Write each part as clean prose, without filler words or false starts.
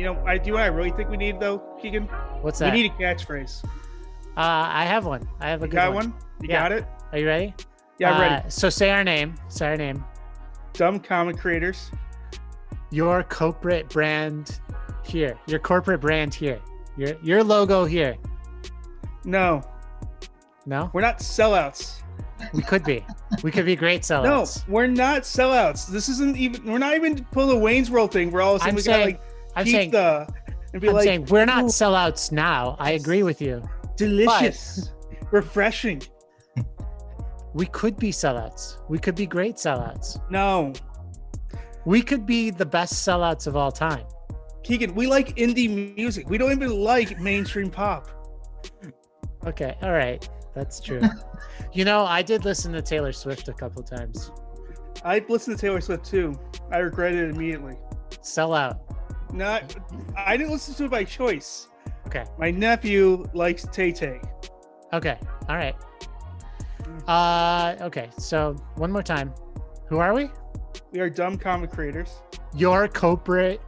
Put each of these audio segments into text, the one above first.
I do. What I really think we need though, Keegan. What's We that? need a catchphrase. I have one. I have a You good got one. one? You Yeah. got it? Are you ready? Yeah, I'm ready. So say our name. Say our name. Dumb comic creators. Your corporate brand here. Your corporate brand here. Your logo here. No, No? we're not sellouts. We could be. We could be great No, sellouts. we're not sellouts. This isn't even. We're not even pulling the Wayne's World thing. Where all of a sudden I'm we saying- got I'm like saying, pizza and be I'm like, saying we're not "Ooh, sellouts now. I agree with you. delicious, refreshing." We could be sellouts. We could be great sellouts. No, We could be the best sellouts of all time. Keegan, we like indie music. We don't even like mainstream pop. Okay, all right. That's true. I did listen to Taylor Swift a couple times. I listened to Taylor Swift too. I regretted it immediately. Sell out. I didn't listen to it by choice. Okay. My nephew likes Tay Tay. Okay. All right. Okay. So one more time. Who are we? We are dumb comic creators. Your corporate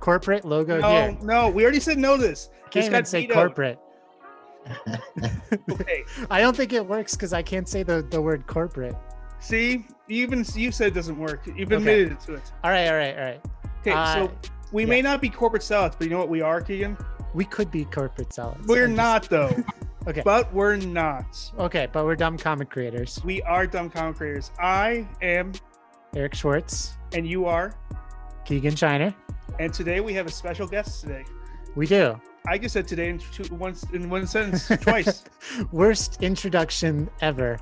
logo here. No, we already said no to this. Can't even say vetoed. corporate. Okay. I don't think it works because I can't say the word corporate. See, you said it doesn't work. You've Okay. admitted it to it. All right. Okay, so we may not be corporate sellouts, but you know what we are, Keegan? We could be corporate sellers. We're not though. Okay. But we're not. Okay, but we're dumb comic creators. We are dumb comic creators. I am, Eric Schwartz, and you are. Keegan Shiner. And today we have a special guest today. We do. I just said today in one sentence twice. Worst introduction ever.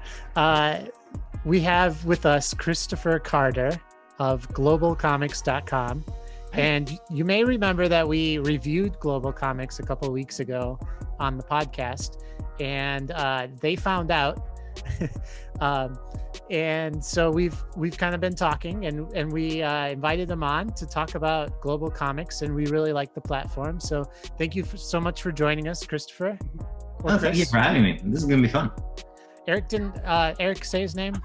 We have with us Christopher Carter of globalcomics.com. And you may remember that we reviewed Global Comics a couple of weeks ago on the podcast, and they found out. And so we've kind of been talking, and we invited them on to talk about Global Comics, and we really like the platform. So thank you so much for joining us, Christopher. Oh, thank you for having me. This is gonna be fun. Eric didn't Eric say his name?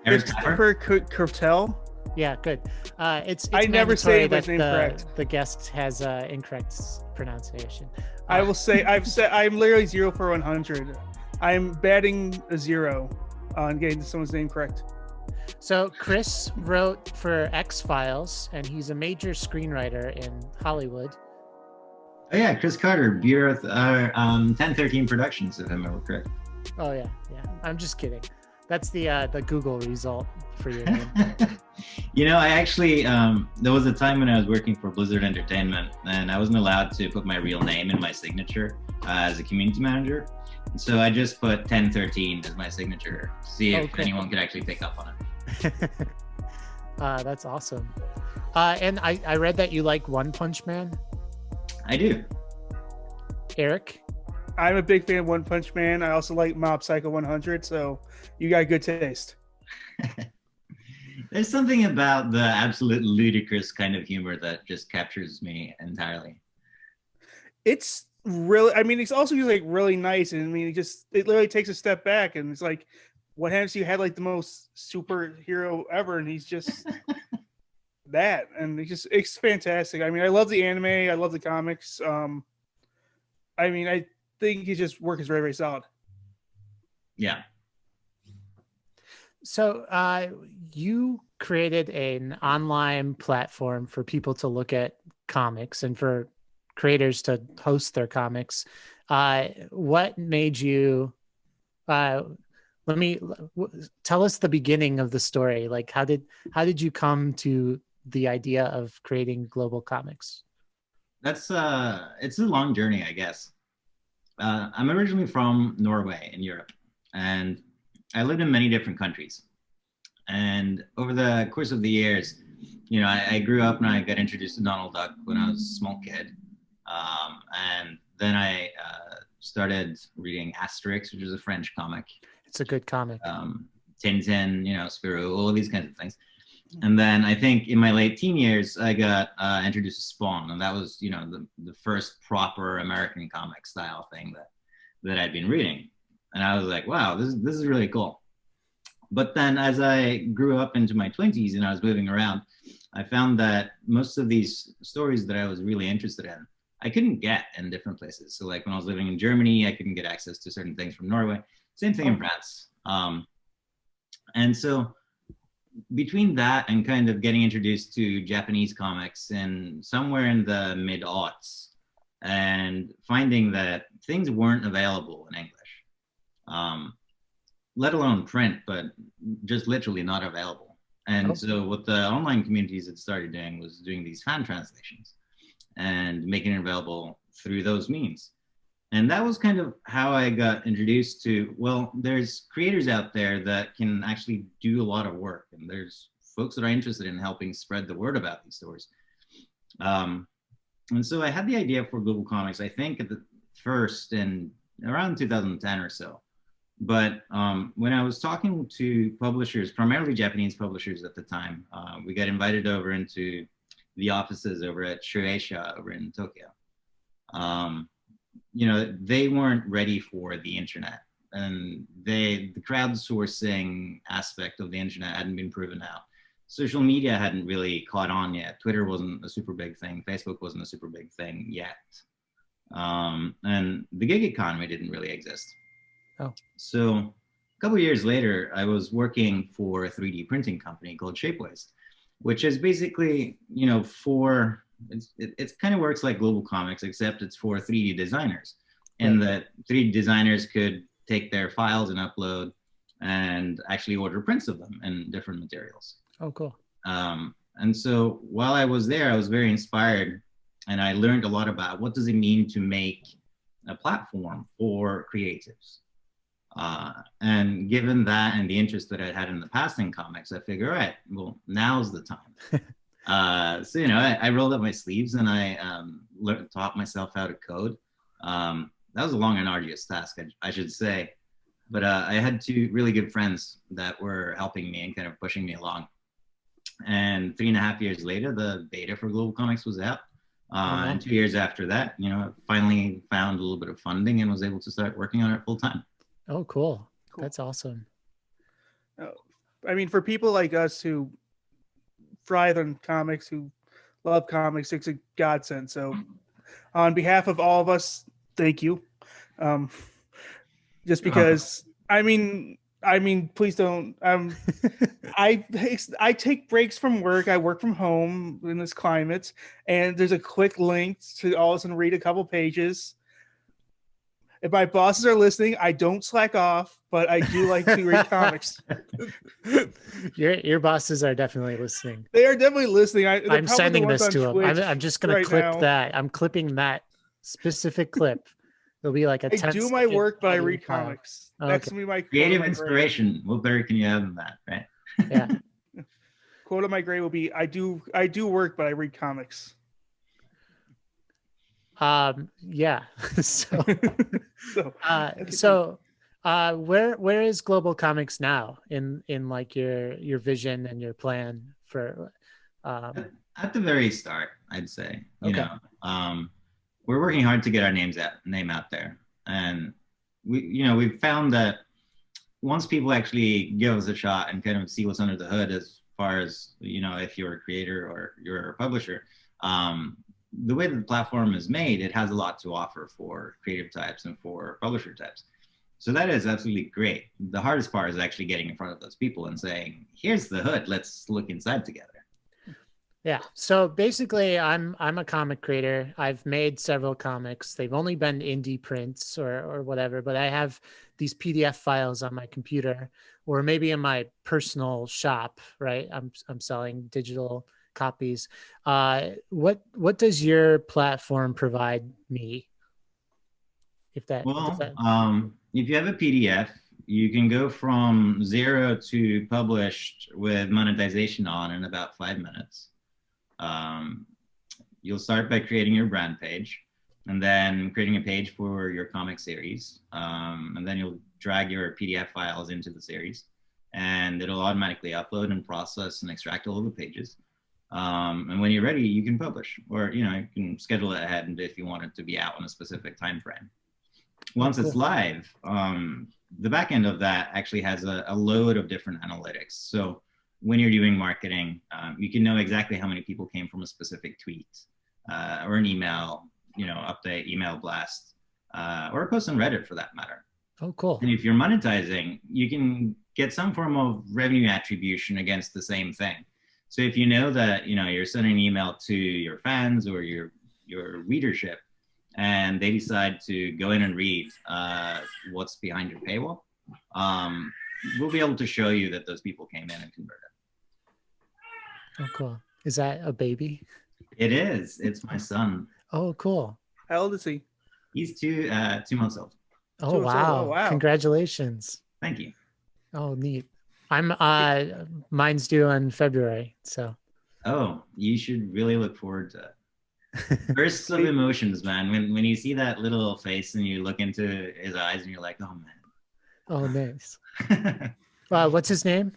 Eric Christopher Kurtel. Yeah, good. It's I never say his name the, correct. The guest has incorrect pronunciation. I will say I'm literally 0 for 100. I'm batting a 0 on getting someone's name correct. So Chris wrote for X-Files, and he's a major screenwriter in Hollywood. Oh yeah, Chris Carter, Bureau 1013 Productions, if I'm correct. Oh yeah. I'm just kidding. That's the Google result for your name. I actually there was a time when I was working for Blizzard Entertainment, and I wasn't allowed to put my real name in my signature as a community manager. And so I just put 1013 as my signature, see if anyone could actually pick up on it. That's awesome. And I read that you like One Punch Man. I do. Eric? I'm a big fan of One Punch Man. I also like Mob Psycho 100, so you got good taste. There's something about the absolute ludicrous kind of humor that just captures me entirely. It's really, it's also like really nice, and it literally takes a step back, and it's like, what happens if you had like the most superhero ever, and he's just that, and it's fantastic. I love the anime, I love the comics. I think his just work is very, very solid. Yeah. So you created an online platform for people to look at comics and for creators to host their comics. What made you tell us the beginning of the story. Like how did you come to the idea of creating Global Comics? It's a long journey, I guess. I'm originally from Norway in Europe, and I lived in many different countries. And over the course of the years, I grew up and I got introduced to Donald Duck when I was a small kid. And then I started reading Asterix, which is a French comic. It's a good comic. Tintin, Spirou, all of these kinds of things. And then I think in my late teen years, I got introduced to Spawn, and that was, the first proper American comic style thing that I'd been reading. And I was like, wow, this is really cool. But then as I grew up into my 20s and I was moving around, I found that most of these stories that I was really interested in, I couldn't get in different places. So like when I was living in Germany, I couldn't get access to certain things from Norway. Same thing in France. And so between that and kind of getting introduced to Japanese comics and somewhere in the mid-aughts and finding that things weren't available in English, let alone print, but just literally not available. And so what the online communities had started doing was doing these fan translations and making it available through those means. And that was kind of how I got introduced to, well, there's creators out there that can actually do a lot of work. And there's folks that are interested in helping spread the word about these stories. And so I had the idea for Global Comix, I think at the first in around 2010 or so. But when I was talking to publishers, primarily Japanese publishers at the time, we got invited over into the offices over at Shueisha over in Tokyo. You know, they weren't ready for the internet, and the crowdsourcing aspect of the internet hadn't been proven out. Social media hadn't really caught on yet. Twitter wasn't a super big thing. Facebook wasn't a super big thing yet. And the gig economy didn't really exist. Oh. So a couple of years later, I was working for a 3D printing company called Shapeways, which is basically, you know, it kind of works like Global Comix, except it's for 3D designers. And that 3D designers could take their files and upload and actually order prints of them in different materials. Oh, cool. And so while I was there, I was very inspired, and I learned a lot about what does it mean to make a platform for creatives. And given that and the interest that I had in the past in comics, I figured, all right, well, now's the time. So, you know, I rolled up my sleeves and I taught myself how to code. That was a long and arduous task, I should say. But I had two really good friends that were helping me and kind of pushing me along. And 3.5 years later, the beta for Global Comix was out. And 2 years after that, you know, I finally found a little bit of funding and was able to start working on it full time. Oh, cool. That's awesome. I mean, for people like us who thrive on comics, who love comics, it's a godsend. So on behalf of all of us, thank you. Just because, I mean, please don't. I take breaks from work. I work from home in this climate, and there's a quick link to all of us and read a couple pages. If my bosses are listening, I don't slack off, but I do like to read comics. Your bosses are definitely listening. They are definitely listening. I'm sending this to them. I'm just going to clip now. that. I'm clipping that specific clip. It'll be like a 10 I do my work, but I read file. comics. Okay. That's gonna be my creative inspiration. What better can you have than that, right? Yeah. Quote of my grade will be, I do work, but I read comics. Yeah. So where is Global Comix now in like your vision and your plan for at the very start, I'd say. You know, we're working hard to get our name out there. And we've found that once people actually give us a shot and kind of see what's under the hood, as far as, you know, if you're a creator or you're a publisher, the way that the platform is made, it has a lot to offer for creative types and for publisher types. So that is absolutely great. The hardest part is actually getting in front of those people and saying, here's the hood, let's look inside together. Yeah. So basically I'm a comic creator. I've made several comics. They've only been indie prints or whatever, but I have these PDF files on my computer or maybe in my personal shop, right? I'm selling digital copies. What does your platform provide me? If you have a PDF, you can go from 0 to published with monetization on in about 5 minutes. You'll start by creating your brand page and then creating a page for your comic series. And then you'll drag your PDF files into the series and it'll automatically upload and process and extract all of the pages. And when you're ready, you can publish, or, you know, you can schedule it ahead if you want it to be out in a specific time frame. Once it's live, the back end of that actually has a load of different analytics. So when you're doing marketing, you can know exactly how many people came from a specific tweet or an email, update, email blast, or a post on Reddit for that matter. Oh, cool. And if you're monetizing, you can get some form of revenue attribution against the same thing. So if you know that, you're sending an email to your fans or your readership, and they decide to go in and read what's behind your paywall, we'll be able to show you that those people came in and converted. Oh, cool. Is that a baby? It is. It's my son. Oh, cool. How old is he? He's 2 months old. Oh, 2 months old. wow. Oh, wow. Congratulations. Thank you. Oh, neat. Mine's due in February, so. Oh, you should really look forward to it. Bursts of emotions, man. When you see that little face and you look into his eyes and you're like, oh man. Oh, nice. What's his name?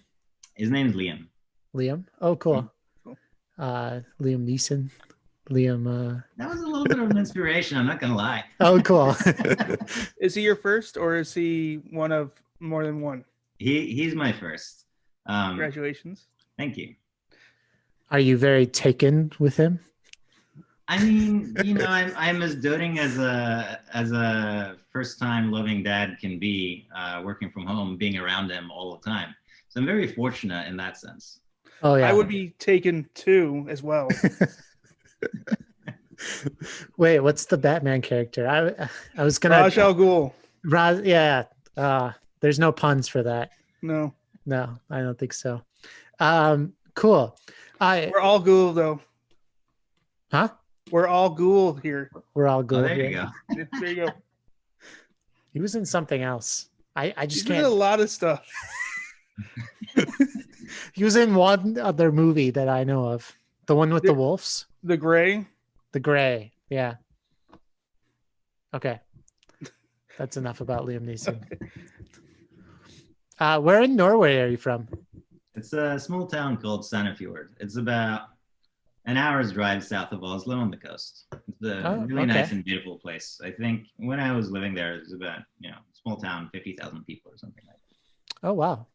His name's Liam. Liam. Oh, cool. Cool. Liam Neeson. Liam. That was a little bit of an inspiration. I'm not gonna lie. Oh, cool. Is he your first, or is he one of more than one? He's my first. Congratulations. Thank you. Are you very taken with him? I mean, I'm as doting as a first-time loving dad can be, working from home, being around him all the time. So I'm very fortunate in that sense. Oh, yeah. I would be taken too as well. Wait, what's the Batman character? I was gonna. Ra's al Ghul. Yeah. There's no puns for that. No. No, I don't think so. Cool. We're all Ghoul though. Huh? We're all Ghoul here. We're all good. Oh, there you go. There you go. He was in something else. I just He's been in can't. a lot of stuff. He was in one other movie that I know of. The one with the wolves. The Gray. The Gray. Yeah. Okay. That's enough about Liam Neeson. Where in Norway are you from? It's a small town called Sandefjord. It's about an hour's drive south of Oslo on the coast. It's a really nice and beautiful place. I think when I was living there, it was about, small town, 50,000 people or something like that. Oh, wow.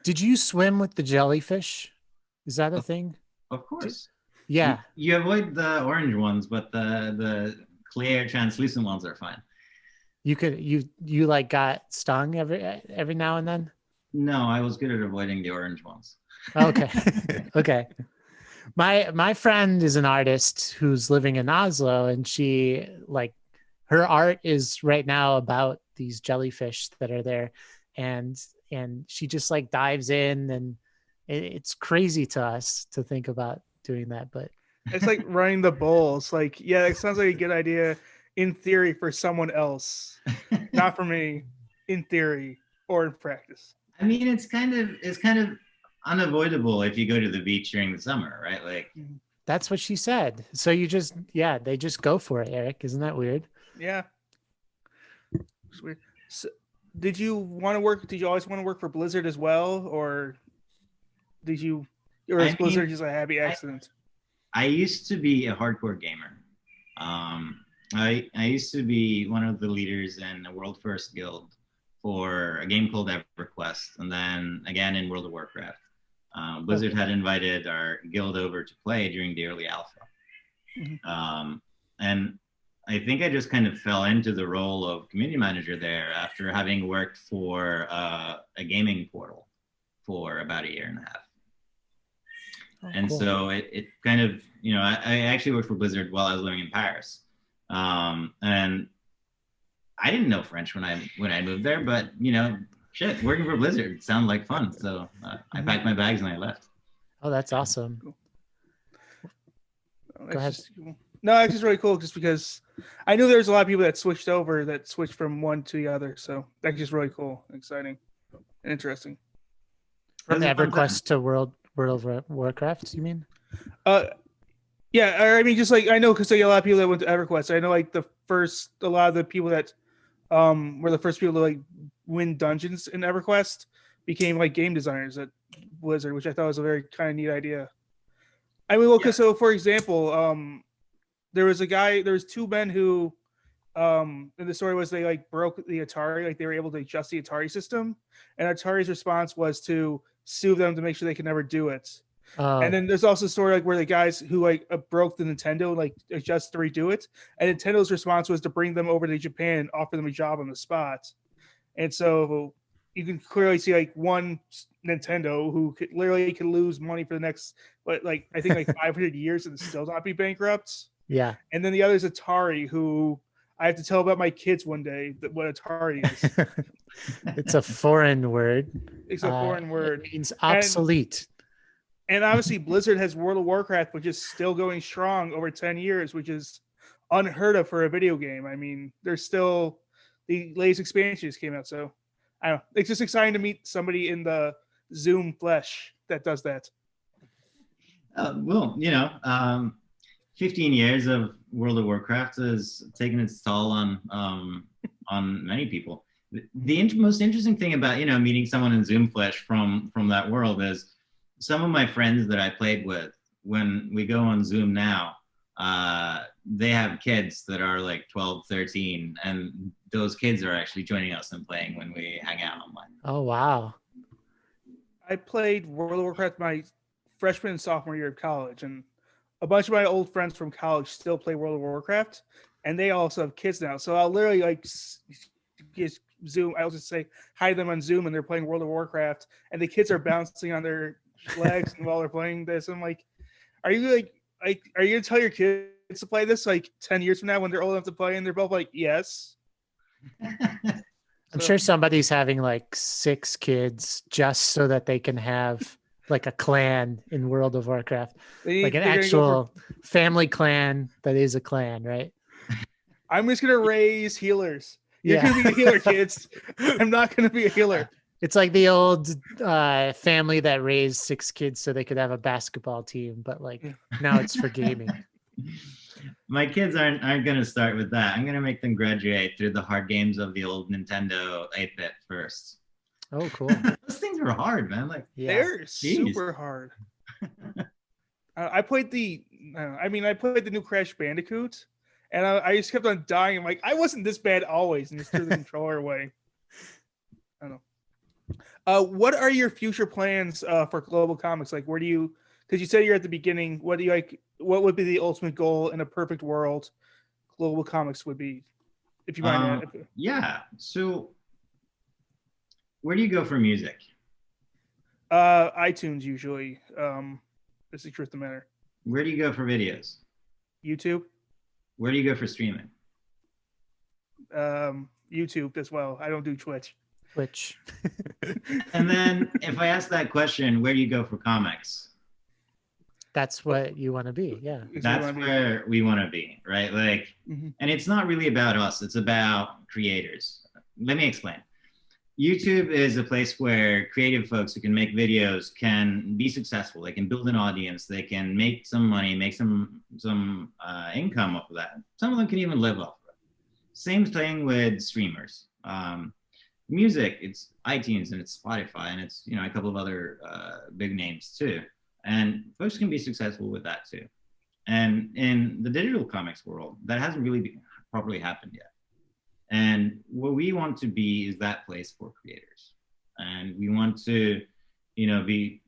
Did you swim with the jellyfish? Is that a thing? Of course. Yeah. You avoid the orange ones, but the clear, translucent ones are fine. You like got stung every now and then? No, I was good at avoiding the orange ones. Okay. Okay. My friend is an artist who's living in Oslo, and she her art is right now about these jellyfish that are there, and she just dives in, and it's crazy to us to think about doing that, but It's like running the bulls. Yeah, it sounds like a good idea in theory for someone else, not for me in theory or in practice. I mean, it's kind of unavoidable if you go to the beach during the summer, right? that's what she said. So they just go for it, Eric. Isn't that weird? Yeah. It's weird. So, did you always want to work for Blizzard as well, or is Blizzard just a happy accident? I used to be a hardcore gamer. I used to be one of the leaders in a world first guild for a game called EverQuest, and then again in World of Warcraft. Blizzard had invited our guild over to play during the early alpha. Mm-hmm. And I think I just kind of fell into the role of community manager there after having worked for a gaming portal for about a year and a half. And cool. So it kind of, I actually worked for Blizzard while I was living in Paris. And I didn't know French when I moved there, but shit, working for Blizzard sounded like fun. So I packed my bags and I left. Oh, that's awesome. Cool. Go ahead. Cool. No, it's just really cool just because I knew there's a lot of people that switched from one to the other. So that's just really cool, exciting, and interesting. From EverQuest to World of Warcraft, you mean? Yeah, I mean, just I know because a lot of people that went to EverQuest. I know a lot of the people that were the first people to win dungeons in EverQuest became game designers at Blizzard, which I thought was a very kind of neat idea. I mean, so for example, there was two men who, and the story was they broke the Atari, they were able to adjust the Atari system, and Atari's response was to sue them to make sure they can never do it. Oh, And then there's also a story like where the guys who like broke the Nintendo like just to redo it, and Nintendo's response was to bring them over to Japan and offer them a job on the spot. And so you can clearly see like one Nintendo who literally could lose money for the next, but like I think like 500 years and still not be bankrupt. yeah. And then the other is Atari, who I have to tell about my kids one day that what Atari is. It's a foreign word. It's a foreign word. It means obsolete. And obviously Blizzard has World of Warcraft, which is still going strong over 10 years, which is unheard of for a video game. I mean, there's still the latest expansion just came out. So I don't know. It's just exciting to meet somebody in the Zoom flesh that does that. Well, 15 years of World of Warcraft has taken its toll on many people. The most interesting thing about meeting someone in Zoom flesh from that world is some of my friends that I played with, when we go on Zoom now, they have kids that are like 12, 13, and those kids are actually joining us and playing when we hang out online. Oh, wow. I played World of Warcraft my freshman and sophomore year of college, and a bunch of my old friends from college still play World of Warcraft, and they also have kids now. So I'll literally like just Zoom. I'll just say hi to them on Zoom, and they're playing World of Warcraft, and the kids are bouncing on their legs while they're playing this. I'm like, are you gonna tell your kids to play this like 10 years from now when they're old enough to play? And they're both like, yes. I'm sure somebody's having like 6 kids just so that they can have like a clan in World of Warcraft, like an actual family clan that is a clan, right? I'm just gonna raise healers. You're gonna be a healer, kids. I'm not gonna be a healer. It's like the old family that raised 6 kids so they could have a basketball team, but like now it's for gaming. My kids aren't going to start with that. I'm going to make them graduate through the hard games of the old Nintendo 8-bit first. Oh, cool. Those things were hard, man. Like they're super hard. I played the new Crash Bandicoot, and I just kept on dying. I'm like, I wasn't this bad always, and just threw the controller away. I don't know. What are your future plans for Global Comix? Like, where do you? Because you said you're at the beginning. What do you like? What would be the ultimate goal in a perfect world? Global Comix would be, if you mind. Yeah. So, where do you go for music? iTunes usually. That's the truth of the matter. Where do you go for videos? YouTube. Where do you go for streaming? YouTube as well. I don't do Twitch. And then, if I ask that question, where do you go for comics? That's what you want to be. Yeah. That's where we want to be, right? Like, and it's not really about us. It's about creators. Let me explain. YouTube is a place where creative folks who can make videos can be successful. They can build an audience. They can make some money, make some income off of that. Some of them can even live off of it. Same thing with streamers. Music, it's iTunes and it's Spotify and it's a couple of other big names too. And folks can be successful with that too. And in the digital comics world, that hasn't really properly happened yet. And what we want to be is that place for creators. And we want to, be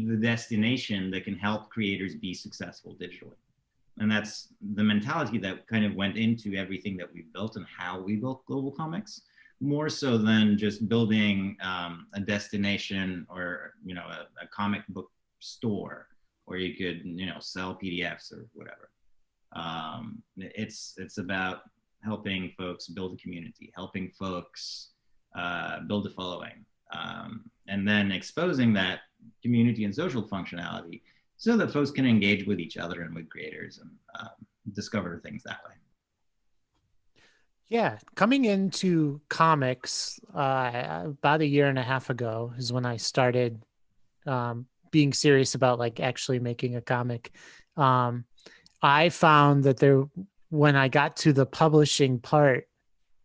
the destination that can help creators be successful digitally. And that's the mentality that kind of went into everything that we've built and how we built Global Comix, more so than just building a destination or, a comic book store where you could sell PDFs or whatever. It's about helping folks build a community, helping folks build a following, and then exposing that community and social functionality so that folks can engage with each other and with creators and discover things that way. Yeah, coming into comics about 1.5 years ago is when I started being serious about like actually making a comic. I found that when I got to the publishing part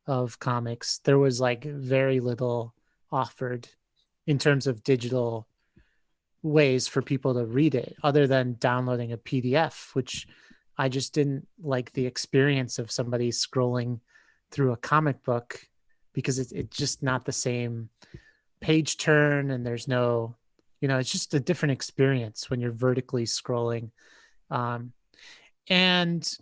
of comics, there was like very little offered in terms of digital ways for people to read it other than downloading a PDF, which I just didn't like the experience of somebody scrolling through a comic book because it's just not the same page turn and there's no It's just a different experience when you're vertically scrolling. And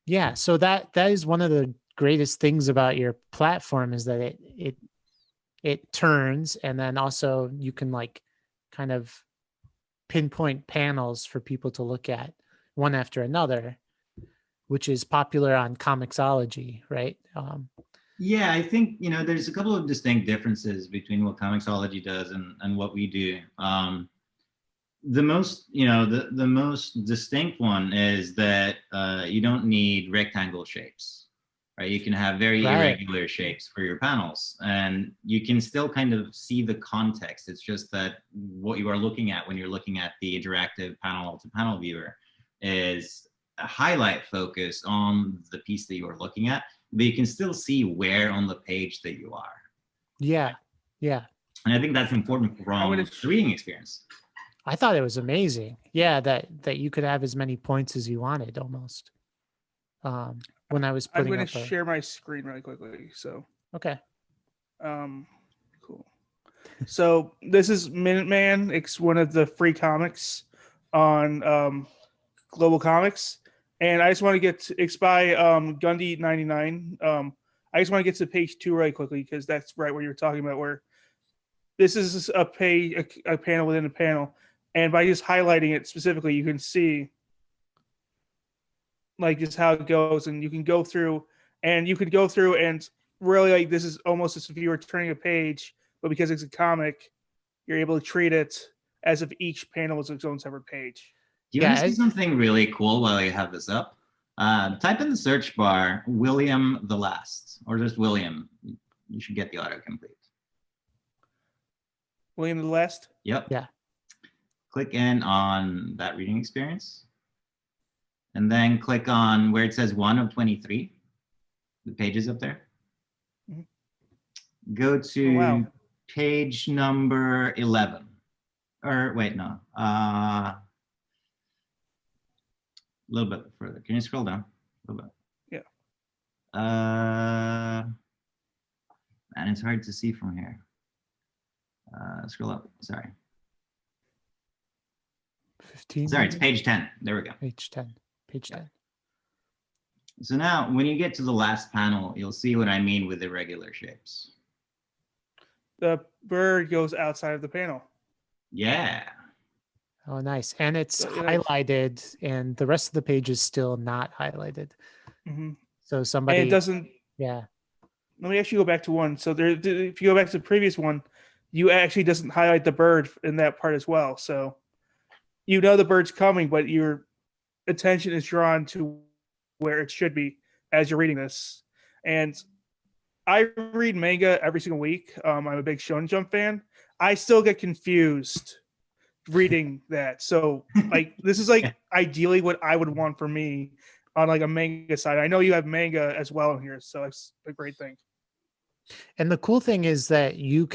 yeah, so that is one of the greatest things about your platform, is that it turns, and then also you can like kind of pinpoint panels for people to look at one after another, which is popular on Comixology, right? Yeah, I think, there's a couple of distinct differences between what Comixology does and what we do. The most, the most distinct one is that you don't need rectangle shapes, right? You can have very irregular shapes for your panels, and you can still kind of see the context. It's just that what you are looking at when you're looking at the interactive panel-to-panel viewer is a highlight focus on the piece that you are looking at, but you can still see where on the page that you are. Yeah. And I think that's important from the reading experience. I thought it was amazing. Yeah, that you could have as many points as you wanted almost. When I was putting I'm going to share my screen really quickly. So okay. Cool. So this is Minuteman. It's one of the free comics on Global Comix, and I just want to it's by Gundy 99. I just want to get to page 2 really quickly, because that's right where you were talking about, where this is a panel within a panel, and by just highlighting it specifically, you can see like just how it goes, and you can go through and really, like, this is almost as if you were turning a page, but because it's a comic, you're able to treat it as if each panel was its own separate page. Do you want to see something really cool while you have this up? Type in the search bar William the Last, or just William. You should get the autocomplete. William the Last? Yep. Yeah. Click in on that reading experience. And then click on where it says 1 of 23. The pages up there. Mm-hmm. Go to page number 11. Or wait, no. A little bit further. Can you scroll down a little bit? Yeah. Man, it's hard to see from here. Scroll up. Sorry. 15. Sorry, it's page 10. There we go. Page 10. Page 10. So now, when you get to the last panel, you'll see what I mean with irregular shapes. The bird goes outside of the panel. Yeah. Oh, nice. And it's highlighted, and the rest of the page is still not highlighted. Mm-hmm. So somebody... And it doesn't... Yeah. Let me actually go back to one. So if you go back to the previous one, you actually doesn't highlight the bird in that part as well. So you know the bird's coming, but your attention is drawn to where it should be as you're reading this. And I read manga every single week. I'm a big Shonen Jump fan. I still get confused reading that. So like this is like ideally what I would want for me on like a manga side. I know you have manga as well in here, so it's a great thing. And the cool thing is that you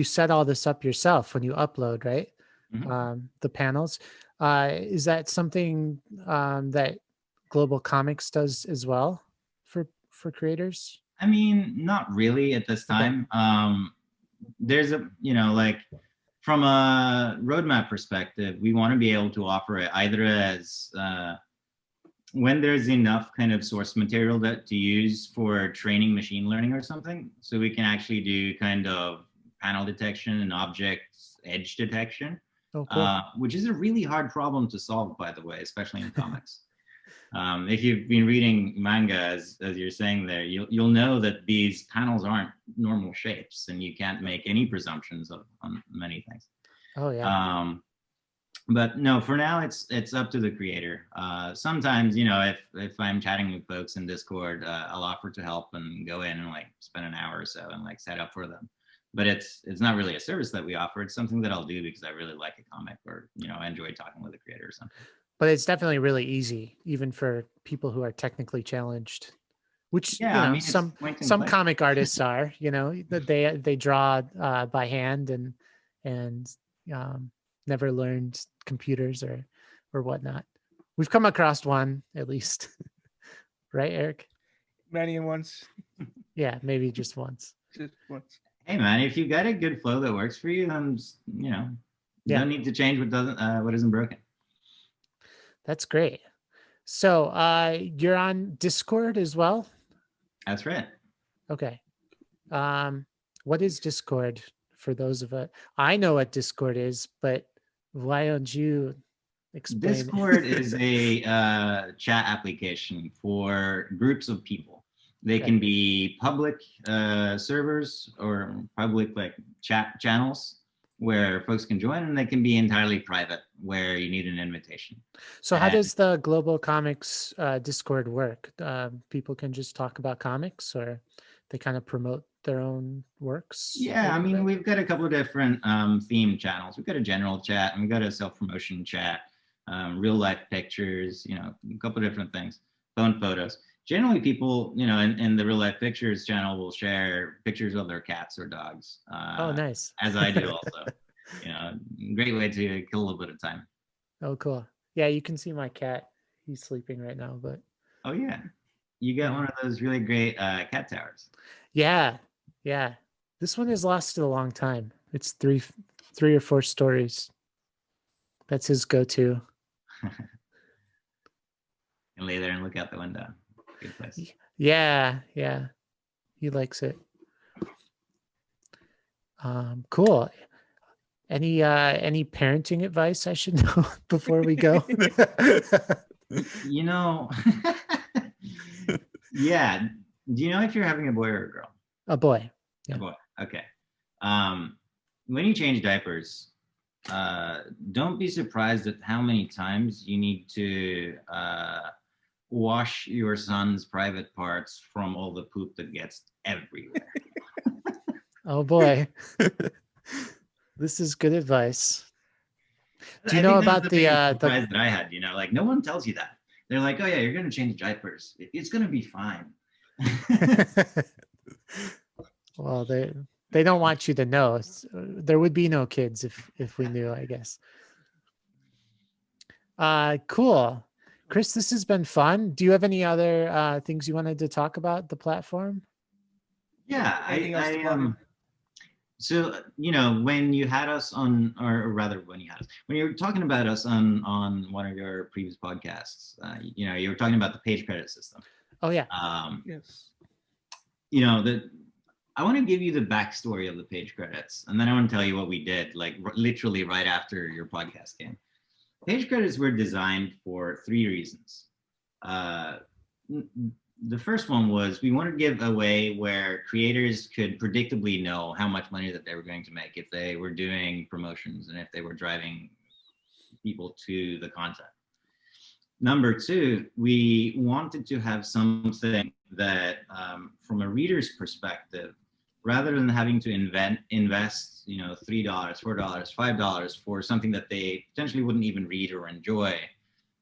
set all this up yourself when you upload, right? Mm-hmm. The panels. Is that something that Global Comix does as well for creators? I mean, not really at this time. Okay. There's from a roadmap perspective, we want to be able to offer it either as when there's enough kind of source material to use for training machine learning or something, so we can actually do kind of panel detection and object edge detection. Oh, cool. Which is a really hard problem to solve, by the way, especially in comics. If you've been reading manga, as you're saying there, you'll know that these panels aren't normal shapes, and you can't make any presumptions on many things. Oh yeah. But no, for now it's up to the creator. Sometimes, if I'm chatting with folks in Discord, I'll offer to help and go in and like spend an hour or so and like set up for them. But it's not really a service that we offer. It's something that I'll do because I really like a comic, or I enjoy talking with a creator or something. But it's definitely really easy, even for people who are technically challenged. Which some comic artists are. They draw by hand and never learned computers or whatnot. We've come across one at least, right, Eric? Many once. Yeah, maybe just once. Just once. Hey man, if you got a good flow that works for you, then You don't need to change what isn't broken. That's great. So you're on Discord as well? That's right. Okay. What is Discord for those of us? I know what Discord is, but why don't you explain? Discord is a chat application for groups of people. They can be public servers or public like chat channels where folks can join, and they can be entirely private where you need an invitation. So how does the Global Comix Discord work? People can just talk about comics, or they kind of promote their own works? Yeah, I mean, we've got a couple of different theme channels. We've got a general chat, and we've got a self-promotion chat, real life pictures, you know, a couple of different things, phone photos. Generally, people, you know, in the real life pictures channel will share pictures of their cats or dogs. Oh, nice. As I do also. You know, great way to kill a little bit of time. Oh, cool. Yeah, you can see my cat. He's sleeping right now, but. Oh, yeah. You got one of those really great cat towers. Yeah. Yeah. This one has lasted a long time. It's three or four stories. That's his go-to. And lay there and look out the window. Good place. Yeah. Yeah. He likes it. Cool. Any parenting advice I should know before we go? You know, yeah. Do you know if you're having a boy or a girl? A boy. Yeah. A boy. Okay. When you change diapers, don't be surprised at how many times you need to wash your son's private parts from all the poop that gets everywhere. Oh boy. This is good advice. Do you I know think about the surprise that I had, you know, like no one tells you that. They're like, oh yeah, you're gonna change diapers. It's gonna be fine. Well, they don't want you to know. There would be no kids if we knew, I guess. Cool. Chris, this has been fun. Do you have any other things you wanted to talk about the platform? Yeah, so, you know, when you had us on, or rather when you were talking about us on one of your previous podcasts, you know, you were talking about the page credit system. Oh yeah. Yes. You know, I want to give you the backstory of the page credits, and then I want to tell you what we did, like literally right after your podcast came. Page credits were designed for 3 reasons. The first one was we wanted to give a way where creators could predictably know how much money that they were going to make if they were doing promotions and if they were driving people to the content. Number 2, we wanted to have something that, from a reader's perspective, rather than having to invest, you know, $3, $4, $5 for something that they potentially wouldn't even read or enjoy,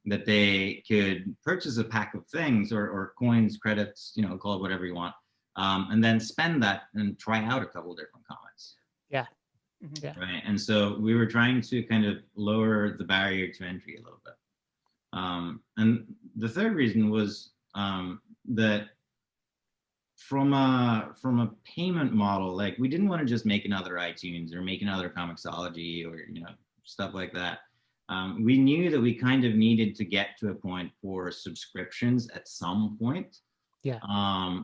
that they could purchase a pack of things or coins, credits, you know, call it whatever you want, and then spend that and try out a couple of different comics. Yeah. Yeah. Right. And so we were trying to kind of lower the barrier to entry a little bit. And the third reason was that from a payment model, like we didn't want to just make another iTunes or make another Comixology or, you know, stuff like that. We knew that we kind of needed to get to a point for subscriptions at some point. Yeah.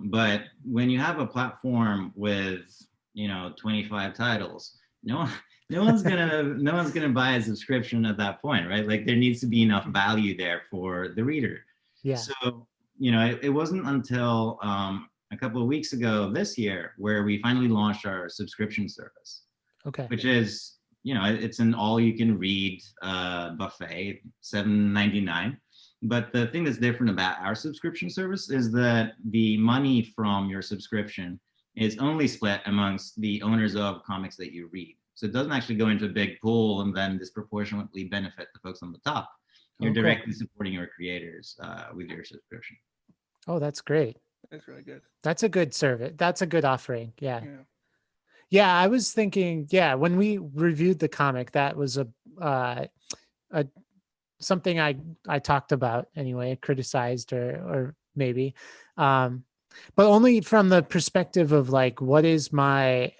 But when you have a platform with, you know, 25 titles, no one's gonna buy a subscription at that point, right? Like there needs to be enough value there for the reader. Yeah. So, you know, it wasn't until a couple of weeks ago this year where we finally launched our subscription service. Okay. Which is, you know, it's an all-you-can-read buffet, $7.99. But the thing that's different about our subscription service is that the money from your subscription is only split amongst the owners of comics that you read. So it doesn't actually go into a big pool and then disproportionately benefit the folks on the top. You're directly supporting your creators with your subscription. Oh, that's great. That's really good. That's a good service. That's a good offering. Yeah. Yeah, I was thinking, yeah, when we reviewed the comic, that was a something I talked about anyway, criticized or maybe, but only from the perspective of like, what is my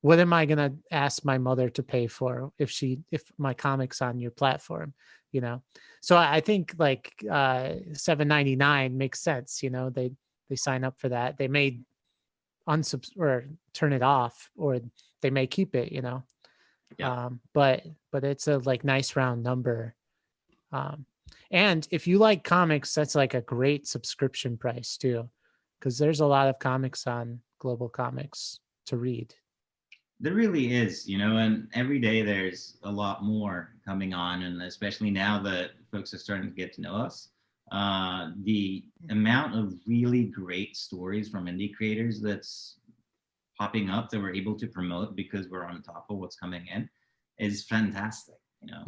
what am I going to ask my mother to pay for if my comic's on your platform, you know? So I think like $7.99 makes sense. You know, they sign up for that. They may or turn it off, or they may keep it, you know? Yeah. But it's a like nice round number. And if you like comics, that's like a great subscription price too, because there's a lot of comics on Global Comix to read. There really is, you know, and every day there's a lot more coming on, and especially now that folks are starting to get to know us, the amount of really great stories from indie creators that's popping up that we're able to promote because we're on top of what's coming in is fantastic, you know.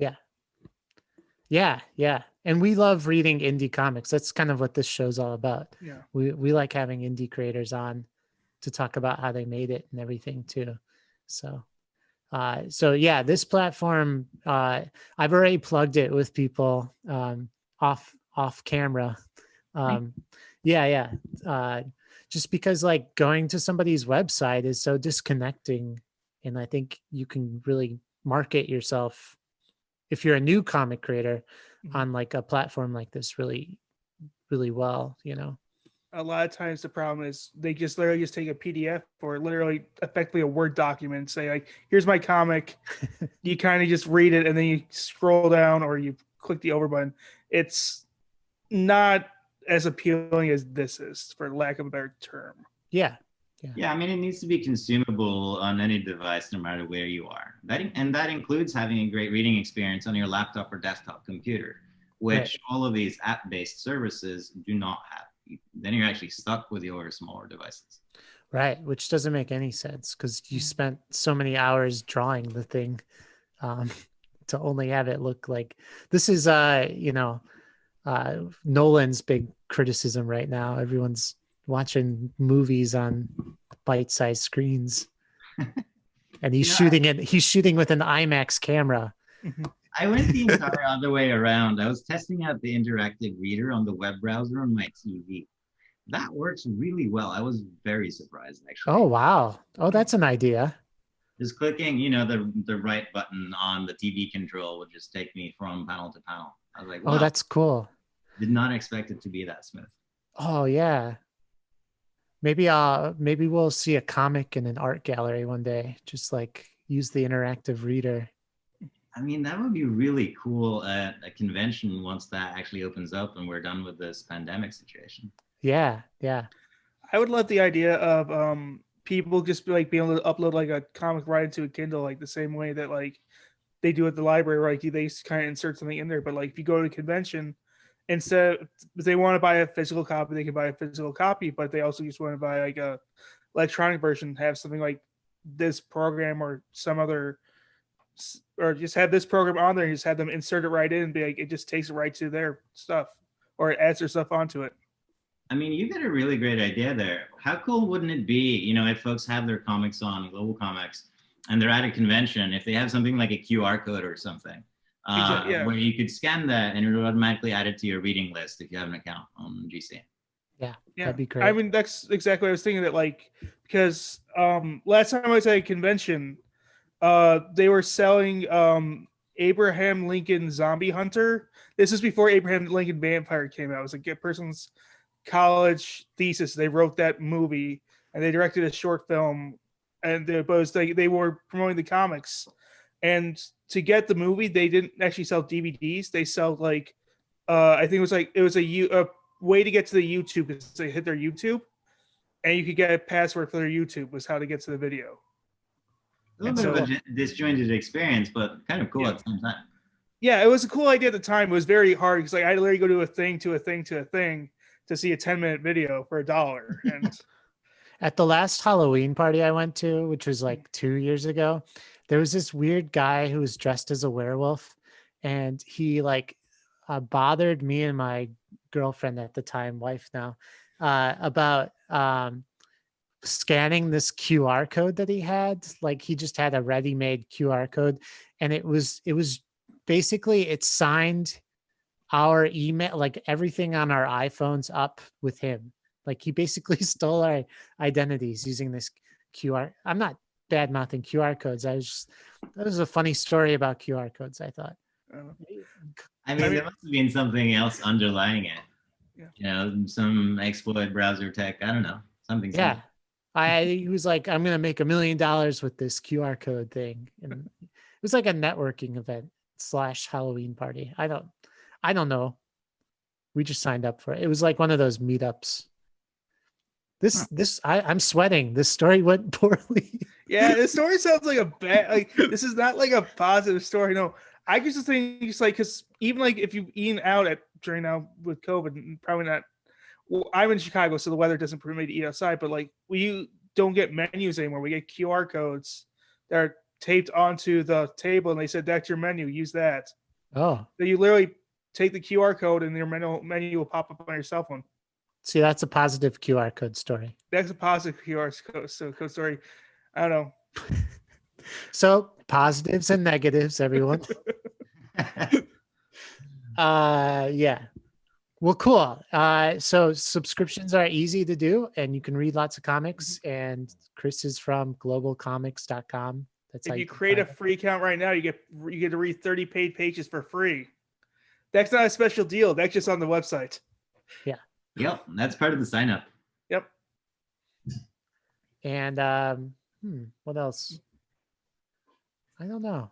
Yeah. And we love reading indie comics. That's kind of what this show's all about. Yeah. We like having indie creators on to talk about how they made it and everything too. So yeah, this platform, I've already plugged it with people off camera. Yeah. Just because like going to somebody's website is so disconnecting, and I think you can really market yourself if you're a new comic creator on like a platform like this really, really well, you know. A lot of times the problem is they just literally just take a PDF or literally effectively a Word document and say like, here's my comic. You kind of just read it and then you scroll down or you click the over button. It's not as appealing as this is, for lack of a better term. Yeah. I mean, it needs to be consumable on any device, no matter where you are. That includes having a great reading experience on your laptop or desktop computer, which all of these app-based services do not have. Then you're actually stuck with your smaller devices. Right, which doesn't make any sense because you spent so many hours drawing the thing to only have it look like this is, Nolan's big criticism right now. Everyone's watching movies on bite-sized screens, and he's shooting with an IMAX camera. I went the entire other way around. I was testing out the interactive reader on the web browser on my TV. That works really well. I was very surprised, actually. Oh, wow. Oh, that's an idea. Just clicking, you know, the right button on the TV control would just take me from panel to panel. I was like, wow. Oh, that's cool. Did not expect it to be that smooth. Oh, yeah. Maybe we'll see a comic in an art gallery one day. Just like use the interactive reader. I mean, that would be really cool at a convention once that actually opens up and we're done with this pandemic situation. Yeah. I would love the idea of people just like being able to upload like a comic right into a Kindle, like the same way that like they do at the library, right? They kind of insert something in there. But like if you go to a convention, instead if they want to buy a physical copy, they can buy a physical copy, but they also just want to buy like a electronic version, have something like this program or some other, or just have this program on there and just have them insert it right in and be like, it just takes it right to their stuff or it adds their stuff onto it. I mean, you got a really great idea there. How cool wouldn't it be, you know, if folks have their comics on Global Comix and they're at a convention, if they have something like a QR code or something, where you could scan that and it would automatically add it to your reading list if you have an account on GC. Yeah, that'd be great. I mean, that's exactly what I was thinking, that like, because last time I was at a convention, they were selling Abraham Lincoln Zombie Hunter. This is before Abraham Lincoln Vampire came out. It was like a person's college thesis. They wrote that movie and they directed a short film, and it was like they were promoting the comics. And to get the movie, they didn't actually sell DVDs. They sell like I think it was a way to get to the YouTube, because they hit their YouTube and you could get a password for their YouTube was how to get to the video. A little bit of a disjointed experience, but kind of cool at the same time. Yeah, it was a cool idea at the time. It was very hard because like I literally go to a thing to see a 10-minute video for $1. And at the last Halloween party I went to, which was like 2 years ago, there was this weird guy who was dressed as a werewolf, and he like bothered me and my girlfriend at the time, wife now, about scanning this QR code that he had. Like he just had a ready-made QR code, and it was basically, it signed our email, like everything on our iPhones up with him. Like he basically stole our identities using this QR. I'm not bad mouthing QR codes. That was a funny story about QR codes, I thought. I mean, there must have been something else underlying it. Yeah. You know, some exploit browser tech. I don't know. Something. Yeah. He was like, I'm going to make $1 million with this QR code thing. And it was like a networking event / Halloween party. I don't know. We just signed up for it. It was like one of those meetups. I'm sweating. This story went poorly. Yeah, this story sounds like a bad, like, this is not like a positive story. No, I just think it's like, because even like if you've eaten out during now with COVID, probably not. Well, I'm in Chicago, so the weather doesn't permit me to eat outside, but like we don't get menus anymore. We get QR codes that are taped onto the table, and they said, that's your menu, use that. Oh. So you literally take the QR code and your menu will pop up on your cell phone. See, that's a positive QR code story. That's a positive QR code story. I don't know. So positives and negatives, everyone. Yeah. Well, cool. So subscriptions are easy to do, and you can read lots of comics. And Chris is from globalcomics.com. That's if you create a free account right now, you get to read 30 paid pages for free. That's not a special deal. That's just on the website. Yeah. Yep, that's part of the sign up. Yep. And what else? I don't know.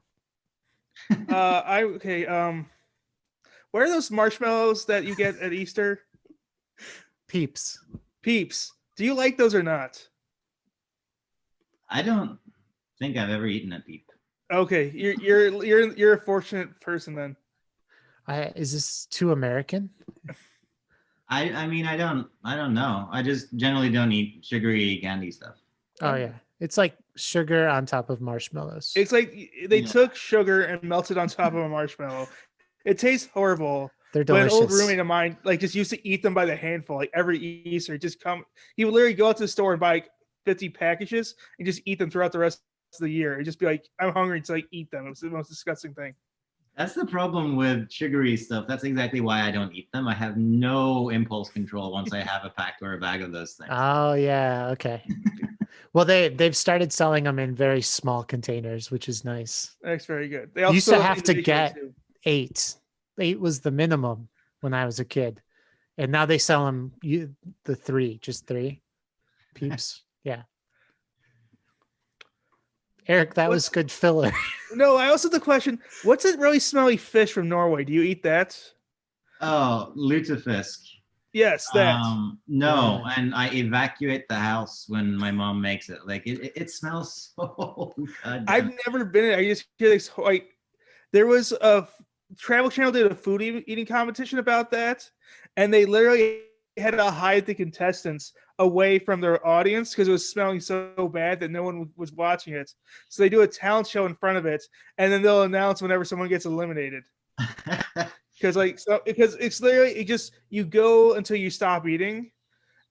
What are those marshmallows that you get at Easter? Peeps. Do you like those or not? I don't think I've ever eaten a peep. Okay, you're a fortunate person then. Is this too American? I mean, I don't know. I just generally don't eat sugary candy stuff. Oh yeah, it's like sugar on top of marshmallows. It's like they took sugar and melted on top of a marshmallow. It tastes horrible. They're delicious. But an old roommate of mine just used to eat them by the handful. Like every Easter, he would literally go out to the store and buy like 50 packages and just eat them throughout the rest of the year. He'd just be like, I'm hungry, so eat them. It was the most disgusting thing. That's the problem with sugary stuff. That's exactly why I don't eat them. I have no impulse control once I have a pack or a bag of those things. Oh yeah, okay. Well, they've started selling them in very small containers, which is nice. That's very good. They also used to have to get too. 8. 8 was the minimum when I was a kid, and now they sell them the 3, just 3 peeps. Yeah. Eric, that was good filler. No, I also have the question, what's that really smelly fish from Norway? Do you eat that? Oh, lutefisk. Yes, that. No, and I evacuate the house when my mom makes it. Like it smells so good. I've never been in. I just hear this. Like, there was a Travel Channel did a food eating competition about that, and they literally had to hide the contestants away from their audience because it was smelling so bad that no one was watching it. So they do a talent show in front of it, and then they'll announce whenever someone gets eliminated. Because it's literally you go until you stop eating,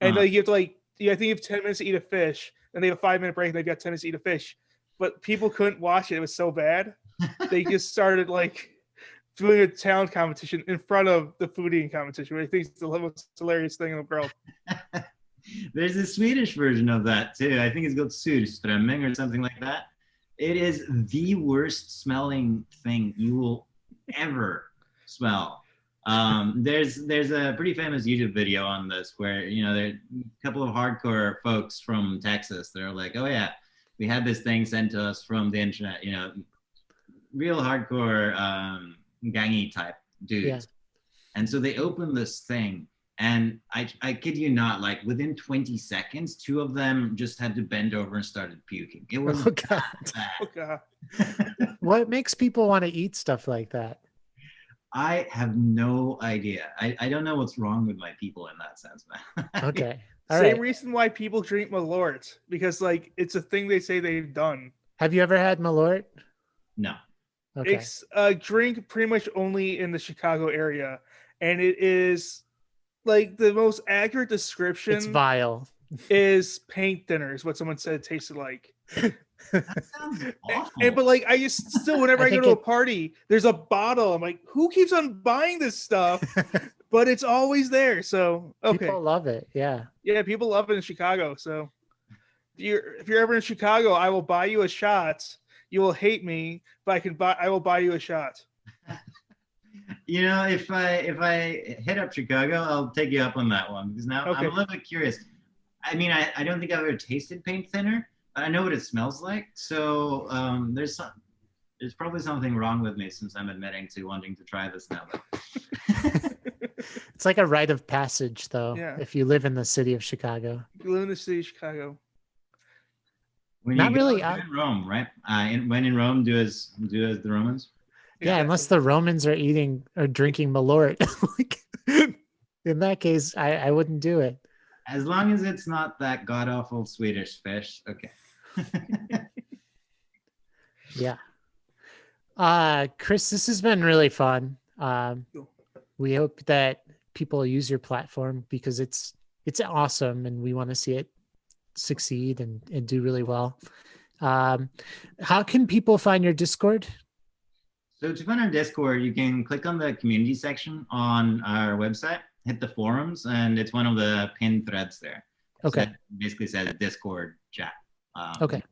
and you have to I think you have 10 minutes to eat a fish, and they have a 5-minute break, and they've got 10 minutes to eat a fish. But people couldn't watch it; it was so bad. They just started doing a talent competition in front of the food eating competition, which I think is the most hilarious thing in the world. There's a Swedish version of that too. I think it's called surströmming or something like that. It is the worst smelling thing you will ever smell. There's a pretty famous YouTube video on this where there are a couple of hardcore folks from Texas. They're like, oh yeah, we had this thing sent to us from the internet. Real hardcore gangy type dudes. Yeah. And so they opened this thing, and I kid you not, within 20 seconds, 2 of them just had to bend over and started puking. It was bad. Oh God. What makes people want to eat stuff like that? I have no idea. I don't know what's wrong with my people in that sense, man. Okay. Same reason why people drink Malort, because it's a thing they say they've done. Have you ever had Malort? No. Okay. It's a drink pretty much only in the Chicago area, and it is the most accurate description. It's vile. Is paint thinner is what someone said it tasted like. That sounds awful. But I just still, whenever I go to a party, there's a bottle. I'm like, who keeps on buying this stuff? But it's always there. So okay, people love it. Yeah. Yeah, people love it in Chicago. So if you're ever in Chicago, I will buy you a shot. You will hate me, but I will buy you a shot. You know, if I hit up Chicago, I'll take you up on that one, because now I'm a little bit curious. I mean, I don't think I've ever tasted paint thinner, but I know what it smells like. So there's probably something wrong with me, since I'm admitting to wanting to try this now. It's like a rite of passage, though. Yeah. If you live in the city of Chicago. If you live in the city of Chicago. When Not you really. go in Rome, right? When in Rome, do as the Romans. Yeah, unless the Romans are eating or drinking Malort. In that case, I wouldn't do it. As long as it's not that god-awful Swedish fish, okay. Yeah. Chris, this has been really fun. We hope that people use your platform, because it's awesome, and we want to see it succeed and do really well. How can people find your Discord? So to find our Discord, you can click on the community section on our website, hit the forums, and it's one of the pinned threads there. Okay. So it basically says Discord chat. Okay.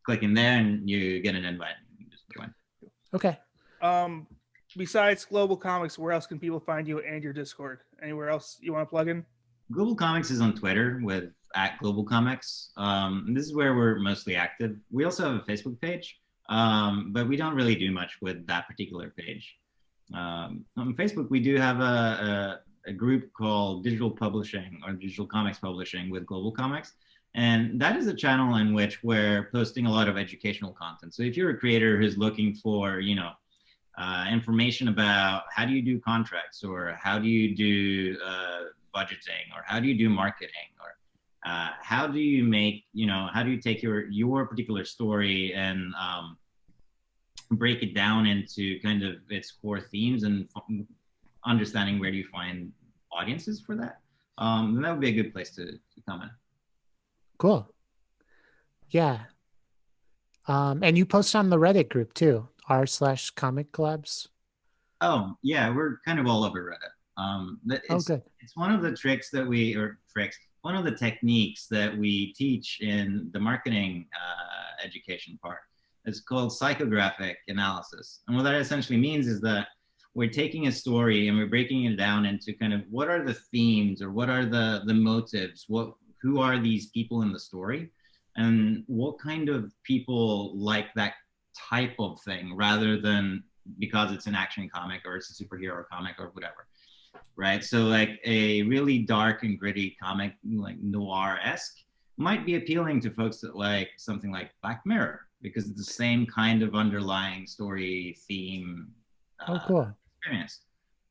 Click in there and you get an invite. You can just join. Okay. Besides Global Comix, where else can people find you and your Discord? Anywhere else you want to plug in? Global Comix is on Twitter with @Global Comix. This is where we're mostly active. We also have a Facebook page, but we don't really do much with that particular page. On Facebook, we do have a group called Digital Publishing, or Digital Comics Publishing, with Global Comix. And that is a channel in which we're posting a lot of educational content. So if you're a creator who's looking for, information about how do you do contracts, or how do you do budgeting, or how do you do marketing, or how do you make, how do you take your particular story and break it down into kind of its core themes, and understanding where do you find audiences for that, then that would be a good place to come in. Cool. Yeah. And you post on the Reddit group too, r/comic collabs. Oh yeah, we're kind of all over Reddit. Good. It's one of the one of the techniques that we teach in the marketing education part. It's called psychographic analysis. And what that essentially means is that we're taking a story and we're breaking it down into kind of what are the themes, or what are the motives, who are these people in the story, and what kind of people like that type of thing, rather than because it's an action comic or it's a superhero comic or whatever, right? So like a really dark and gritty comic, like noir-esque, might be appealing to folks that like something like Black Mirror, because it's the same kind of underlying story theme cool. experience.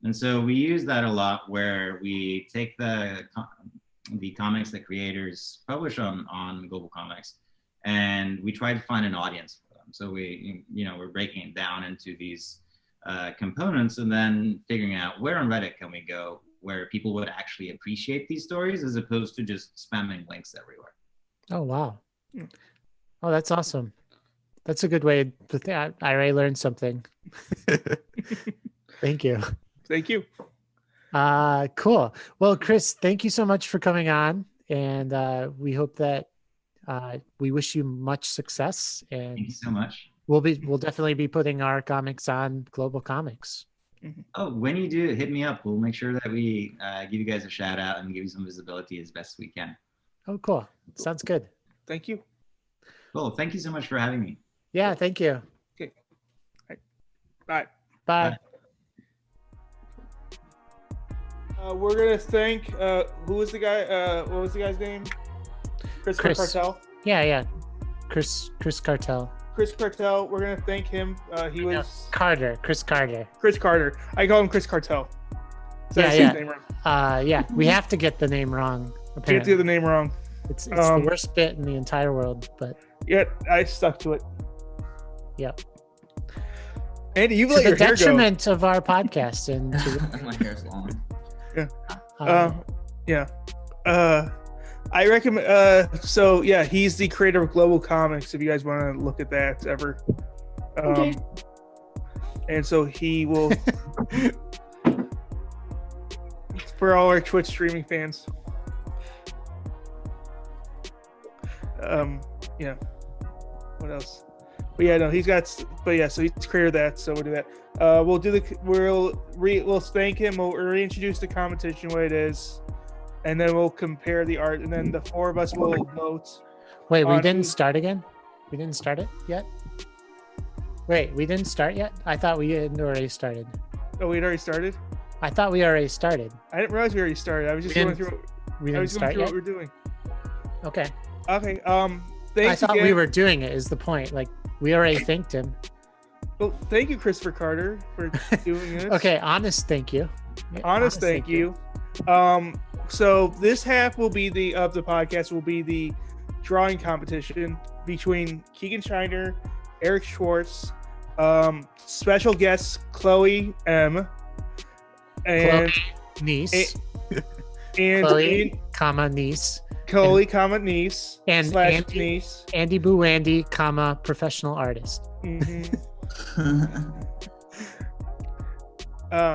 And so we use that a lot, where we take the comics that creators publish on Global Comix, and we try to find an audience for them. So we're breaking it down into these components, and then figuring out where on Reddit can we go where people would actually appreciate these stories, as opposed to just spamming links everywhere. Oh, wow. Oh, that's awesome. That's a good way to think. I already learned something. Thank you. Thank you. Cool. Well, Chris, thank you so much for coming on. And we hope that we wish you much success. And thank you so much. We'll definitely be putting our comics on Global Comix. Oh, when you do, hit me up. We'll make sure that we give you guys a shout out and give you some visibility as best we can. Oh, cool. Sounds good. Thank you. Cool. Thank you so much for having me. Yeah, thank you. Okay. Bye. Bye. We're gonna thank who was the guy? What was the guy's name? Chris. Cartel. Yeah. Chris Cartel. Chris Cartel. We're gonna thank him. He was Chris Carter. Chris Carter. I call him Chris Cartel. So Yeah. Name wrong. Yeah. We have to get the name wrong. Apparently. You have to get the name wrong. It's the worst bit in the entire world, but yeah, I stuck to it. Yep. Andy, you've to let the your hair go. detriment of our podcast, and My hair's long. Yeah. I recommend. So yeah, he's the creator of Global Comix. If you guys want to look at that ever. Okay. And so he will. For all our Twitch streaming fans. Yeah. What else? But yeah, no, he's got. But yeah, so he's created that. So we'll do that. We'll thank him. We'll reintroduce the competition way it is, and then we'll compare the art, and then the four of us will vote. Wait, we didn't start again? We didn't start it yet? Wait, we didn't start yet? I thought we had already started. Oh, we'd already started? I thought we already started. I didn't realize we already started. I was just going through. We didn't start yet? What we're doing. Okay. Okay. I thought we were doing it. Is the point? Like we already thanked him. Well, thank you, Christopher Carter, for doing this. Okay, honest thank you. Honest thank you. So this half will be the podcast will be the drawing competition between Keegan Shiner, Eric Schwartz, special guests Chloe M, and Chloe niece, and Chloe, comma niece, Chloe, comma niece, and niece, Andyboowandy, comma professional artist. Mm-hmm.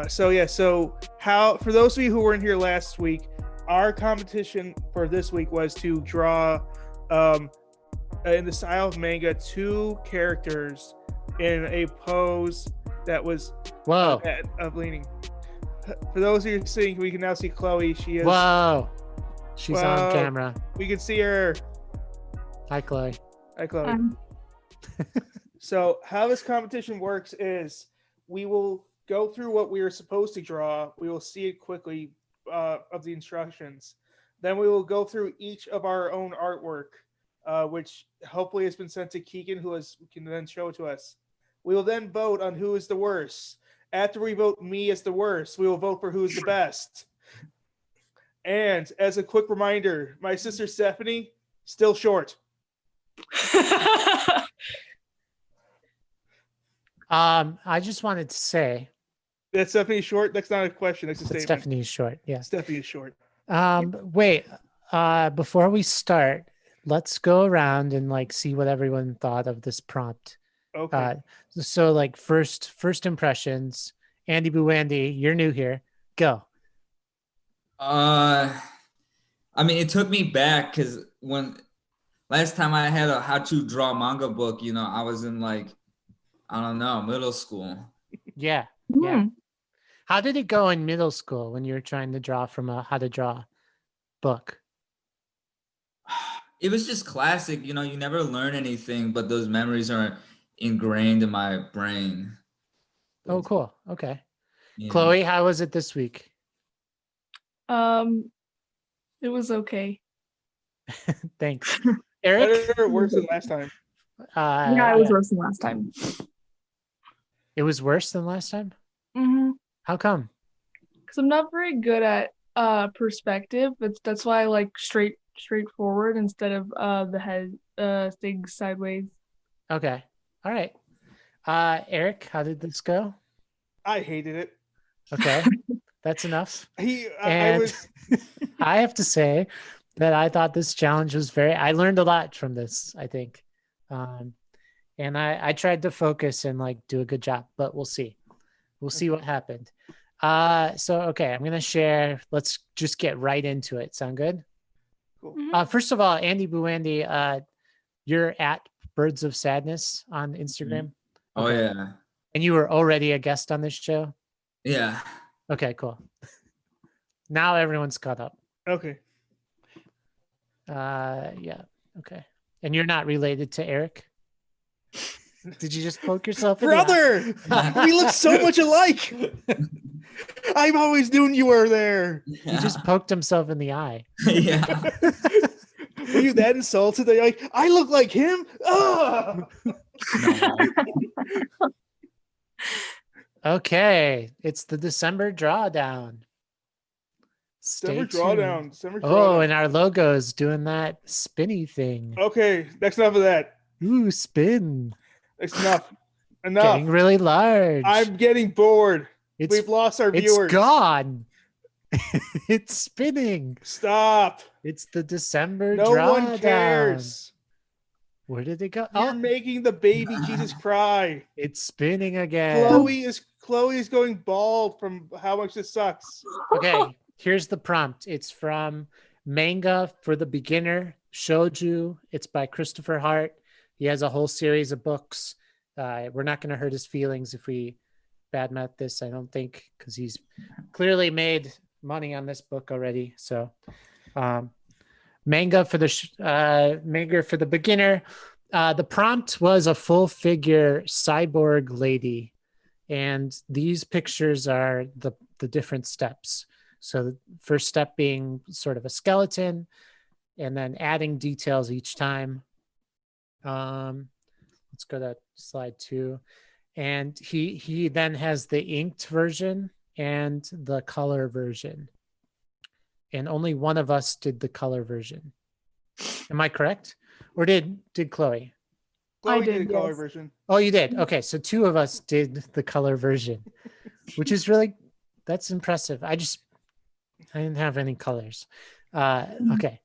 So how, for those of you who weren't here last week, our competition for this week was to draw in the style of manga 2 characters in a pose that was of leaning. For those of you seeing, we can now see Chloe. She is she's on camera. We can see her. Hi Chloe. So how this competition works is we will go through what we are supposed to draw. We will see it quickly of the instructions. Then we will go through each of our own artwork, which hopefully has been sent to Keegan, who can then show it to us. We will then vote on who is the worst. After we vote me as the worst, we will vote for who is the best. And as a quick reminder, my sister Stephanie, still short. I just wanted to say that Stephanie is short. That's not a question. That's a statement. Stephanie is short. Yeah. Stephanie is short. Wait. Before we start, let's go around and see what everyone thought of this prompt. Okay. So first impressions. Andyboowandy, you're new here. Go. I mean, it took me back because when last time I had a how to draw manga book, I was in I don't know, middle school. Yeah. Yeah. How did it go in middle school when you were trying to draw from a how to draw book? It was just classic. You never learn anything, but those memories are ingrained in my brain. Oh, cool. Okay. Yeah. Chloe, how was it this week? It was okay. Thanks. Eric? Better or worse than last time? Yeah, it was worse than last time. It was worse than last time? Mm-hmm. How come? Because I'm not very good at perspective. That's why I like straightforward instead of the head thing sideways. Okay. All right. Eric, how did this go? I hated it. Okay. That's enough. I have to say that I thought this challenge was I learned a lot from this, I think. And I tried to focus and do a good job, but we'll see. We'll see what happened. Okay, I'm going to share. Let's just get right into it. Sound good? Cool. Mm-hmm. First of all, Andyboowandy, you're at Birds of Sadness on Instagram. Oh, okay. Yeah. And you were already a guest on this show? Yeah. Okay, cool. Now everyone's caught up. Okay. Yeah. Okay. And you're not related to Eric? Did you just poke yourself in Brother! We look so much alike. I've always known you were there. He just poked himself in the eye. Yeah. Were you that insulted that you're like, I look like him? Oh! Okay. It's the December drawdown. December drawdown. Oh, and our logo is doing that spinny thing. Okay, that's enough of that. Ooh, spin. That's enough. Getting really large. I'm getting bored. We've lost our viewers. It's gone. It's spinning. Stop. It's the December No drawdown. one cares. Where did it go? You're making the baby Jesus cry. It's spinning again. Chloe is going bald from how much this sucks. Okay, here's the prompt. It's from Manga for the Beginner Shouju. It's by Christopher Hart. He has a whole series of books. We're not going to hurt his feelings if we badmouth this, I don't think, because he's clearly made money on this book already. So manga for the beginner. The prompt was a full figure cyborg lady. And these pictures are the different steps. So the first step being sort of a skeleton, and then adding details each time. Let's go to slide 2. And he then has the inked version and the color version. And only one of us did the color version. Am I correct? Or did Chloe? Chloe I did, the color yes. version. Oh, you did? Okay, so 2 of us did the color version, which is that's impressive. I didn't have any colors. Okay.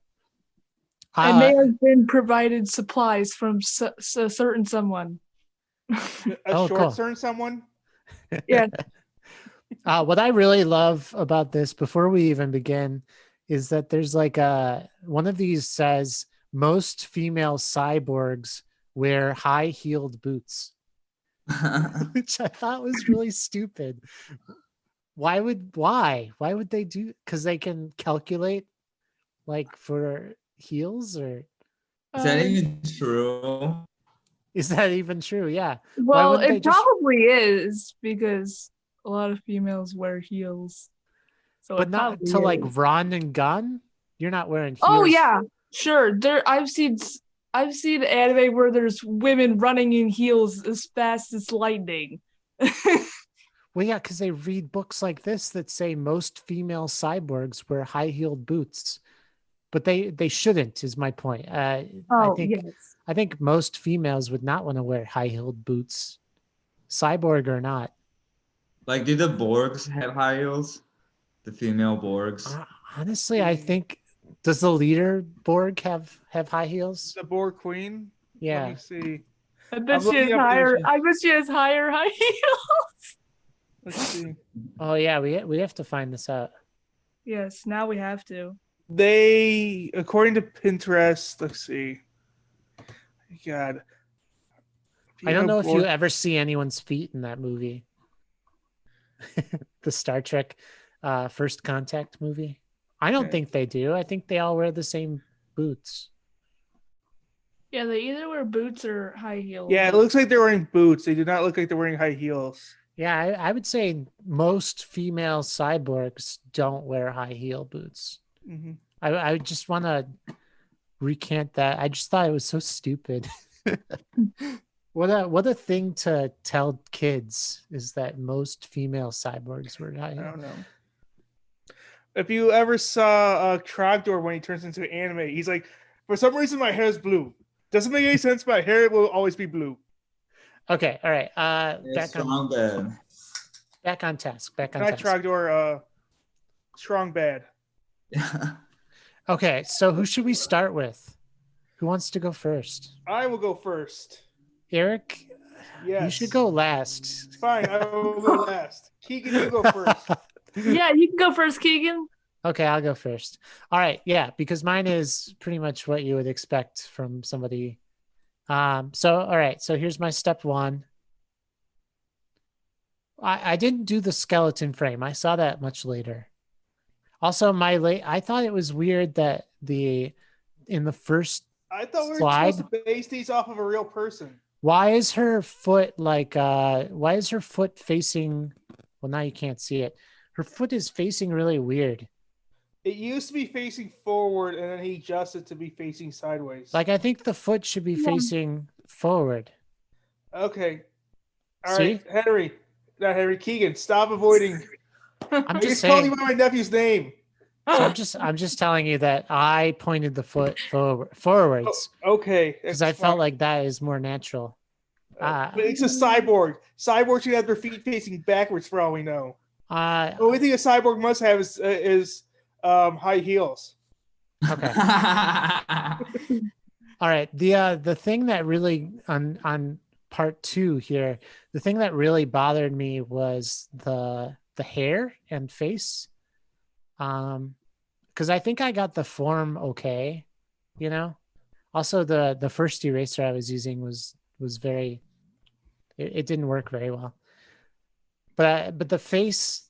I may have been provided supplies from a certain someone. Certain someone. Yeah. What I really love about this, before we even begin, is that there's one of these says most female cyborgs wear high-heeled boots, which I thought was really stupid. Why would they do? Because they can calculate for heels, or Is that even true? is that even true? Yeah. Well, wouldn't they it just- probably is, because a lot of females wear heels. So But it not probably to is. run and gun. You're not wearing heels. Oh yeah, sure. I've seen anime where there's women running in heels as fast as lightning. Well, yeah, because they read books like this that say most female cyborgs wear high-heeled boots, but they shouldn't. Is my point. Yes. I think most females would not want to wear high-heeled boots, cyborg or not. Do the Borgs have high heels? The female Borgs? Honestly, I think, does the leader Borg have high heels? The Borg Queen. Yeah. Let me see. I bet I'm she has looking up higher. images. I bet she has higher high heels. Let's see. Oh yeah, we have to find this out. Yes, now we have to. They, according to Pinterest, let's see. God. I don't know if you Borg- ever see anyone's feet in that movie. The Star Trek First Contact movie. I don't Okay. think they do. I think they all wear the same boots. Yeah, they either wear boots or high heels. Yeah, it looks like they're wearing boots. They do not look like they're wearing high heels. Yeah, I would say most female cyborgs don't wear high heel boots. Mm-hmm. I just want to recant that. I just thought it was so stupid. What a thing to tell kids, is that most female cyborgs wear high I heel. don't know. If you ever saw Trogdor when he turns into an anime, he's like, for some reason my hair is blue. Doesn't make any sense. My hair will always be blue. Okay, all right. It's strong bed. Back on task. Back on Not task. Trogdor. Strong bad. Okay, so who should we start with? Who wants to go first? I will go first. Eric, Yes. you should go last. Fine, I will go last. Keegan, you go first. Yeah, you can go first, Keegan. Okay, I'll go first. All right, yeah, because mine is pretty much what you would expect from somebody. All right, so here's my step 1. I didn't do the skeleton frame. I saw that much later. Also, I thought it was weird that in the first I thought we were slide, supposed to base these off of a real person. why is her foot facing, well, now you can't see it. Her foot is facing really weird. It used to be facing forward, and then he adjusted to be facing sideways. I think the foot should be facing forward. Okay. All See? right, Henry Keegan, stop avoiding. I'm I just just called you saying. by my nephew's name. So I'm just telling you that I pointed the foot forwards Okay. because that's I felt fine. like that is more natural. But it's a cyborg. Cyborgs should have their feet facing backwards for all we know. Uh, The only thing a cyborg must have is high heels. okay. All right. The thing that really on part 2 here, the thing that really bothered me was the hair and face. Because I think I got the form okay, Also, the first eraser I was using was very, it didn't work very well. But the face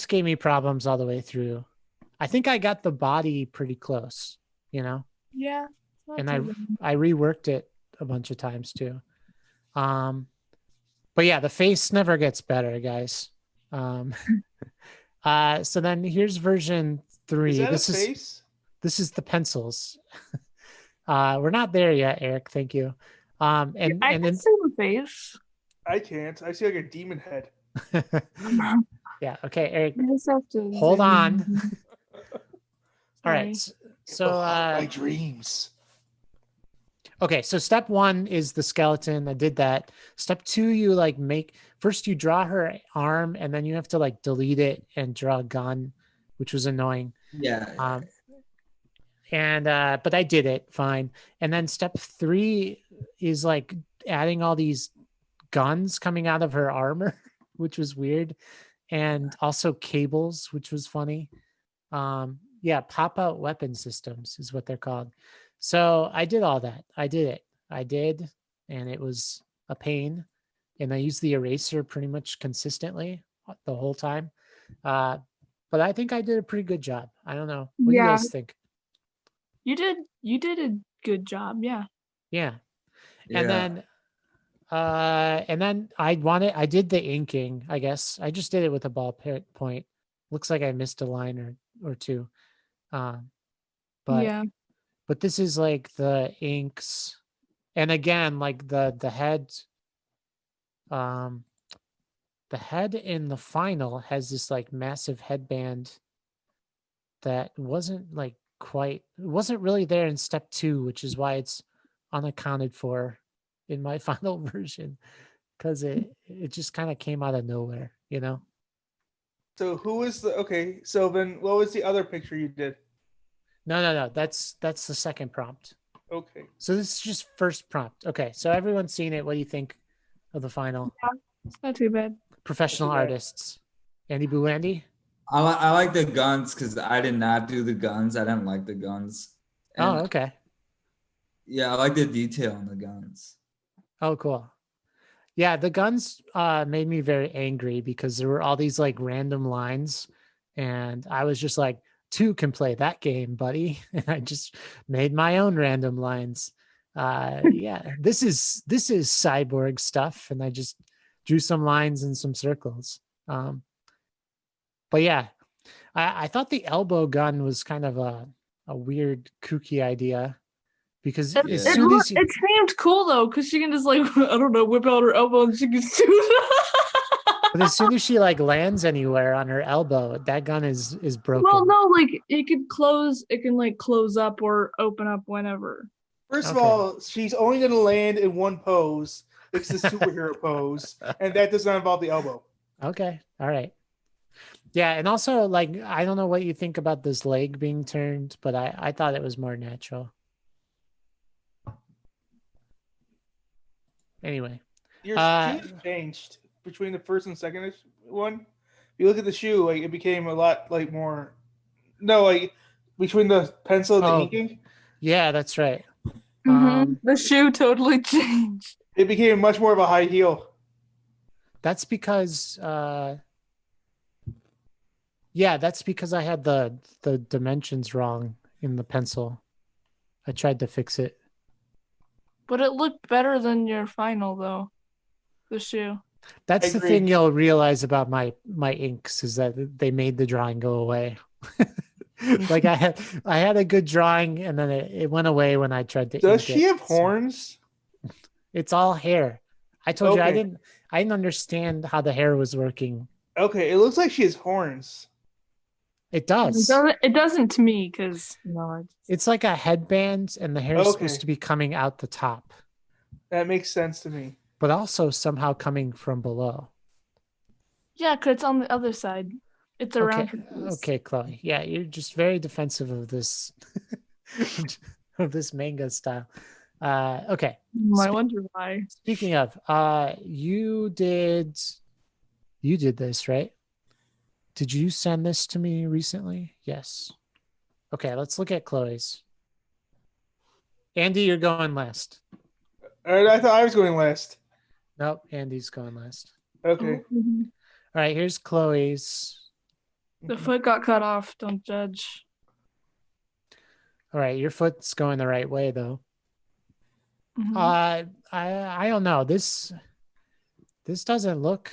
gave me problems all the way through. I think I got the body pretty close, you know, Yeah. it's not and too bad. I reworked it a bunch of times too. But yeah, the face never gets better, guys. So then here's version 3. Is that a face? This is the pencils. We're not there yet, Eric. Thank you. And I and can then see the face. I can't. I see like a demon head. yeah, okay, Eric, I just have to hold zoom on. in. All right. Sorry. So my dreams. okay, so step 1 is the skeleton. I did that. Step 2, you like first you draw her arm and then you have to like delete it and draw a gun, which was annoying. Yeah. But I did it fine. And then step 3 is like adding all these guns coming out of her armor, which was weird, and also cables, which was funny. Yeah, pop-out weapon systems is what they're called. So I did all that. I did it, and it was a pain. And I used the eraser pretty much consistently the whole time. But I think I did a pretty good job. I don't know. What do you Yeah. guys think? You did a good job. Yeah. Yeah. Yeah. And then I did the inking, I guess. I just did it with a ball point. Looks like I missed a line or two. But Yeah. but this is like the inks. And again, like the head in the final has this like massive headband that wasn't really there in step 2, which is why it's unaccounted for in my final version, because it just kind of came out of nowhere, you know. So who was okay? So then, what was the other picture you did? No, that's the second prompt. Okay. So this is just first prompt. Okay, so everyone's seen it. What do you think of the final? It's not too bad. Professional Not too bad. artists, Andyboowandy. I like the guns because I did not do the guns. I didn't like the guns. Oh, okay. Yeah, I like the detail on the guns. Oh, cool. Yeah, the guns made me very angry because there were all these like random lines, and I was just like, 2 can play that game, buddy. And I just made my own random lines. Yeah, this is cyborg stuff, and I just drew some lines and some circles. But yeah, I thought the elbow gun was kind of a weird, kooky idea. Because It, as it, soon look- as you, it seemed cool though, because she can just like I don't know, whip out her elbow and she can shoot. but as soon as she like lands anywhere on her elbow, that gun is broken. Well, no, like it can like close up or open up whenever. First of Okay. all, she's only going to land in one pose. It's the superhero pose, and that does not involve the elbow. Okay. All right. Yeah, and also like I don't know what you think about this leg being turned, but I thought it was more natural. Anyway, Your shoes changed between the first and second one. If you look at the shoe, like it became a lot like more. No, like between the pencil and the Oh. inking, yeah, that's right. The shoe totally changed. it became much more of a high heel. That's because that's because I had the dimensions wrong in the pencil. I tried to fix it. But it looked better than your final though. The shoe. That's I the agree. thing you'll realize about my inks is that they made the drawing go away. Like I had a good drawing and then it went away when I tried to Does ink she it. have horns? It's all hair. I told you I Okay. didn't understand how the hair was working. Okay, it looks like she has horns. It does. It doesn't to me because It's like a headband and the hair is Okay. supposed to be coming out the top, That makes sense to me. but also somehow coming from below. yeah, because it's on the other side. It's around her face. Okay, Chloe. Yeah, you're just very defensive of this of this manga style. Okay. I wonder why. Speaking of, you did this, right? Did you send this to me recently? Yes. Okay, let's look at Chloe's. Andy, you're going last. All right, I thought I was going last. Nope, Andy's going last. Okay. Mhm. All right, here's Chloe's. The foot got cut off. Don't judge. All right, your foot's going the right way though. Mhm. I don't know. This doesn't look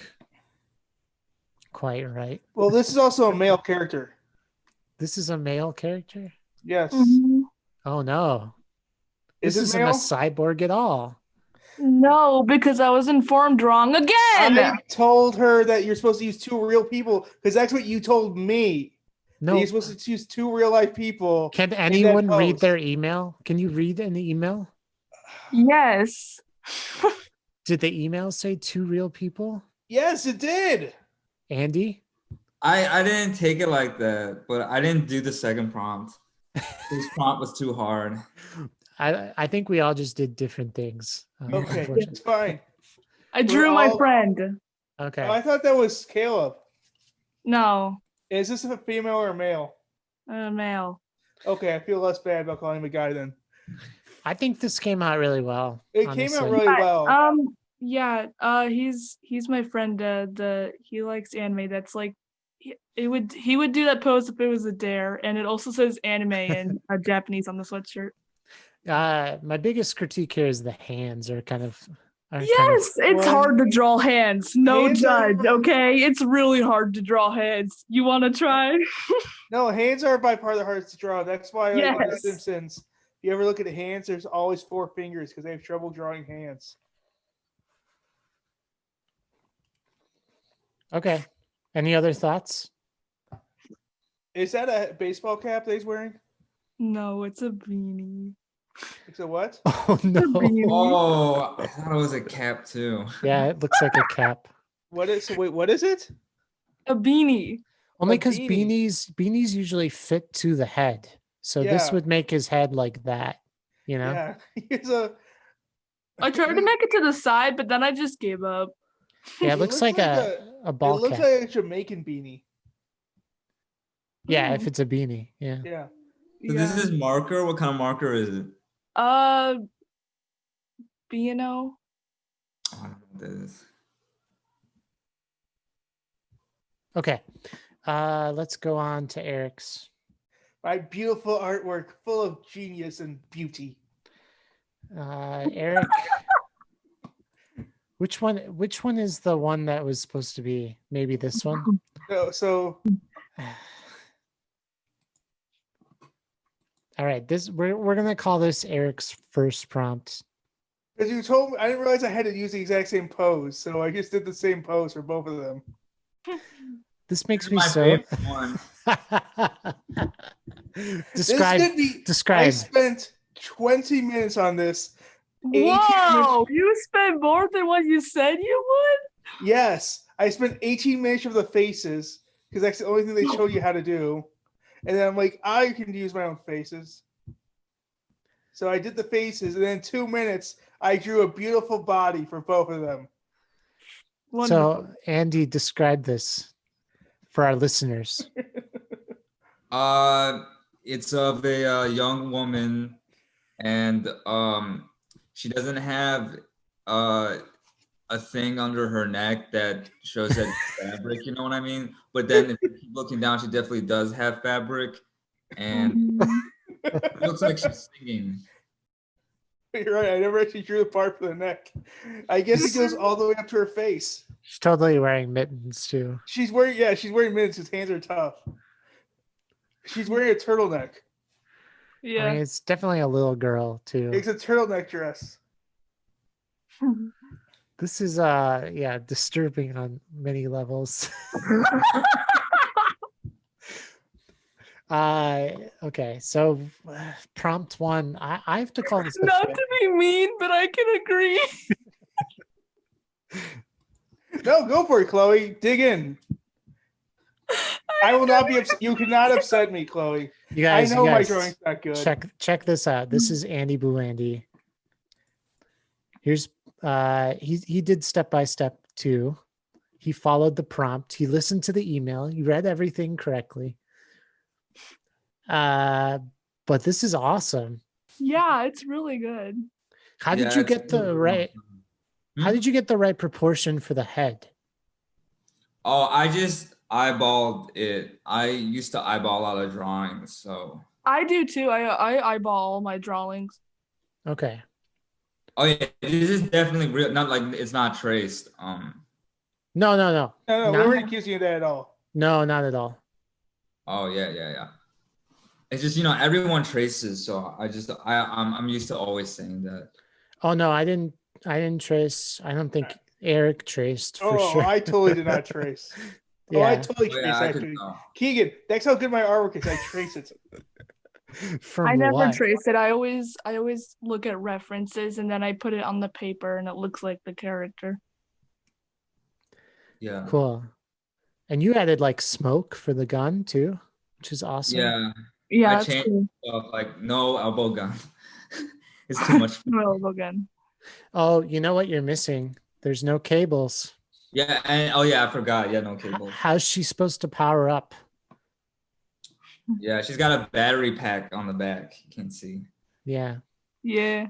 quite right. Well, this is also a male character. This is a male character? Yes. Mhm. Oh no. Is This it isn't a male? cyborg at all. No, because I was informed wrong again. I told her that you're supposed to use two real people because that's what you told me. That No. you're supposed to use two real life people. Can that anyone read post. their email? Can you read an email? Yes. Did the email say two real people? Yes, it did. Andy? I didn't take it like that, but I didn't do the second prompt. This prompt was too hard. I think we all just did different things. Okay, unfortunately. it's fine. I drew my all- friend. Okay. Oh, I thought that was Caleb. No, Is this a female or a male? male. Okay, I feel less bad about calling him a guy then. I think this came out really well. It came out honestly. really well. Yeah. He's my friend. He likes anime. That's like, he would do that pose if it was a dare, and it also says anime in Japanese on the sweatshirt. My biggest critique here is the hands are kind of. Yes, it's hard to draw hands. No Hands are- judge, okay? It's really hard to draw hands. You want to try? No, hands are by far the hardest to draw. That's why like, in The Yes. Simpsons, if you ever look at the hands, there's always 4 fingers because they have trouble drawing hands. Okay. Any other thoughts? Is that a baseball cap that he's wearing? No, it's a beanie. It's a what? Oh It's a no. beanie. Oh, I thought it was a cap too. Yeah, it looks like a cap. What is? So wait, what is it? A beanie. Only A because beanie. beanies usually fit to the head. So this Yeah. would make his head like that, you know? Yeah, he's a. I tried to make it to the side, but then I just gave up. Yeah, it It looks like a It ball looks cap. like a Jamaican beanie. Yeah, if it's a beanie. Yeah. Yeah. So this is marker. What kind of marker is it? B&O. I don't know what that is. Okay. Let's go on to Eric's. My beautiful artwork, full of genius and beauty. Eric. Which one is the one that was supposed to be? Maybe this one? So All right, we're gonna call this Eric's first prompt. because you told me, I didn't realize I had to use the exact same pose, so I just did the same pose for both of them. This makes This me is my so. favorite one. Describe. This did me. I Describe. spent 20 minutes on this. Whoa! You spent more than what you said you would? Yes, I spent 18 minutes of the faces because that's the only thing they show you how to do. And then I'm like, I can use my own faces. So I did the faces, and then in 2 minutes, I drew a beautiful body for both of them. Wonderful. So, Andy, describe this for our listeners. It's of a young woman, and she doesn't have a thing under her neck that shows that it's fabric. You know what I mean? But then if you keep looking down, she definitely does have fabric, and it looks like she's singing. You're right. I never actually drew the part for the neck. I guess it goes all the way up to her face. She's totally wearing mittens too. She's wearing mittens. His hands are tough. She's wearing a turtleneck. Yeah. I mean, it's definitely a little girl too. It's a turtleneck dress. This is disturbing on many levels. Okay, so prompt 1. I have to call this a Not fail. to be mean, but I can agree. No, go for it, Chloe. Dig in. I will not be upset. You cannot upset me, Chloe. You guys, I know you my guys, drawing's not good. check this out. This is Andyboowandy. Here's he did step by step 2. He followed the prompt. He listened to the email. He read everything correctly. But this is awesome. Yeah, it's really good. How did Yeah, you it's get the really right? well. How did you get the right proportion for the head? Oh, I just eyeballed it. I used to eyeball a lot of drawings, so. I do too. I eyeball all my drawings. Okay. Oh yeah, this is definitely real. Not like it's not traced. No. No, we Not- weren't accusing you of that at all. No, not at all. Oh yeah. It's just everyone traces, so I'm used to always saying that. Oh no, I didn't trace. I don't think Eric traced for Oh, sure. I totally did not trace. Yeah. Oh, I totally Oh, yeah, trace I could actually. tell. Keegan, that's how good my artwork is. I trace it. From I never what? trace it. I always look at references and then I put it on the paper and it looks like the character. Yeah. Cool. And you added like smoke for the gun too, which is awesome. Yeah. Yeah, I that's changed cool. stuff like no elbow gun. It's too much. Well, again. Oh, you know what you're missing? There's no cables. Yeah, and oh yeah, I forgot. Yeah, no cable. How's she supposed to power up? Yeah, she's got a battery pack on the back. You can't see. Yeah. Yeah.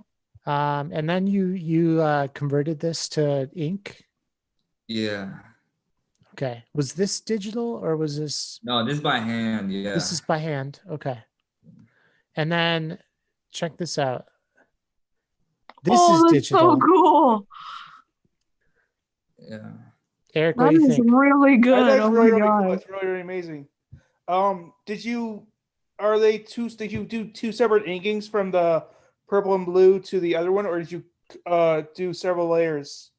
And then you converted this to ink. Yeah. Okay. Was this digital or was this? No, this is by hand. Yeah. This is by hand. Okay. And then check this out. This is that's digital. so cool. Yeah. Eric, what That do you is think? really good. That's Oh really, my really cool. god. It's really, really amazing. Did you do two separate inkings from the purple and blue to the other one, or did you do several layers?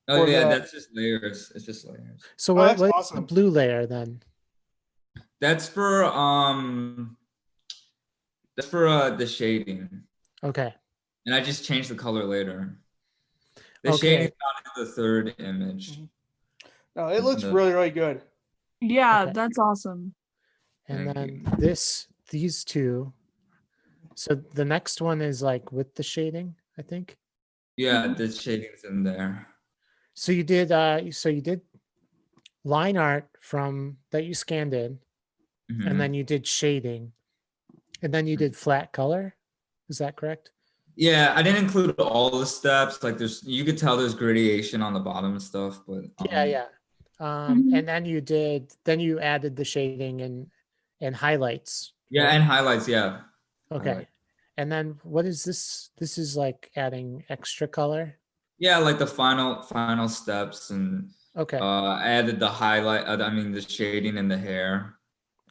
Oh For yeah, the- that's just layers. It's just layers. So that's what's awesome. the blue layer then? That's for the shading. Okay. And I just changed the color later. The Okay. shading's not in the third image. No, it looks really, really good. Yeah, Okay. that's awesome. And Thank then these two. So the next one is like with the shading, I think. Yeah, the shading's in there. So you did line art from that you scanned in, Mhm. and then you did shading, and then you did flat color. Is that correct? Yeah, I didn't include all the steps. Like you could tell there's gradation on the bottom and stuff, but Yeah. Mhm. And then you added the shading and highlights. Yeah, right? and highlights, yeah. Okay. Highlight. And then what is this? This is like adding extra color. Yeah, like the final steps, and Okay. I added the highlight. The shading in the hair.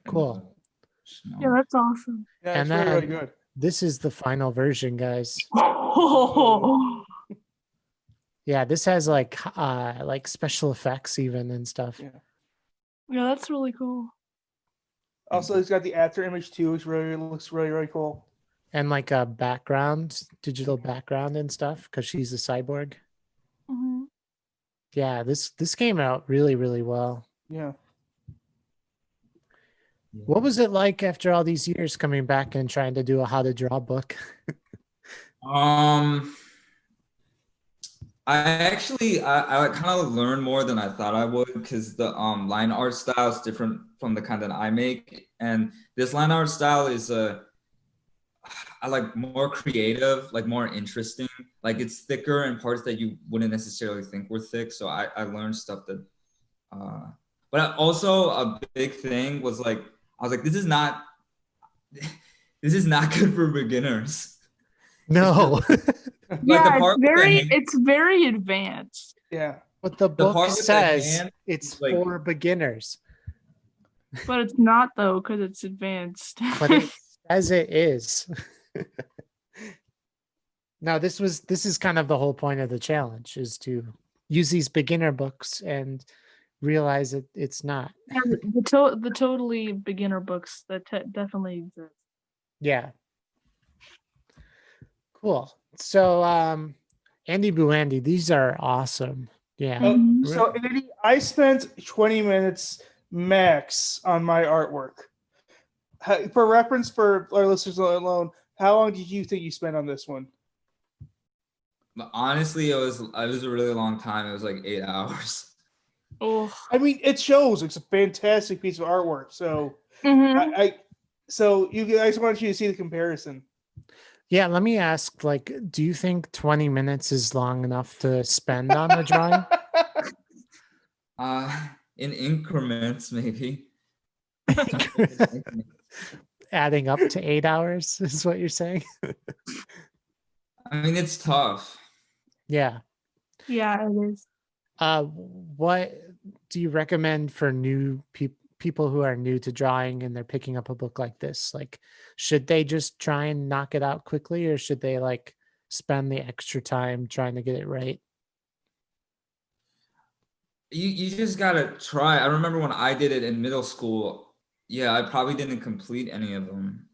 and Cool. the snow. Yeah, that's awesome. Yeah, it's And really, really then- good. This is the final version, guys. Yeah, this has like special effects even and stuff. Yeah. Yeah, that's really cool. Also, it's got the after image too, which really looks really, really cool. And like a background, digital background and stuff, because she's a cyborg. Hmm. Yeah, this came out really, really well. Yeah. What was it like after all these years coming back and trying to do a how to draw book? I kind of learned more than I thought I would, because the line art style is different from the kind that I make, and this line art style is I like more creative, like more interesting. Like it's thicker in parts that you wouldn't necessarily think were thick. So I learned stuff that. But also a big thing was like I was like, this is not good for beginners. No. Yeah, part with the hand- it's very advanced. Yeah. But the book part with the says hand it's like- for beginners. But it's not though, because it's advanced. But it says it is. Now this is kind of the whole point of the challenge, is to use these beginner books and realize that it's not. Yeah, the totally beginner books that definitely exist. Yeah. Cool. So Andyboowandy, these are awesome. Yeah. Mhm. So, Andy, I spent 20 minutes max on my artwork. For reference, for our listeners alone, how long did you think you spent on this one? But honestly, it was a really long time. It was like 8 hours. Oh. I mean, it shows. It's a fantastic piece of artwork. So, Mhm. so you guys, I want you to see the comparison. Yeah, let me ask, like, do you think 20 minutes is long enough to spend on a drawing? In increments, maybe. Adding up to 8 hours is what you're saying? I mean, it's tough. Yeah. Yeah, it is. What do you recommend for new people who are new to drawing and they're picking up a book like this? Like, should they just try and knock it out quickly, or should they like spend the extra time trying to get it right? You just gotta try. I remember when I did it in middle school. Yeah, I probably didn't complete any of them.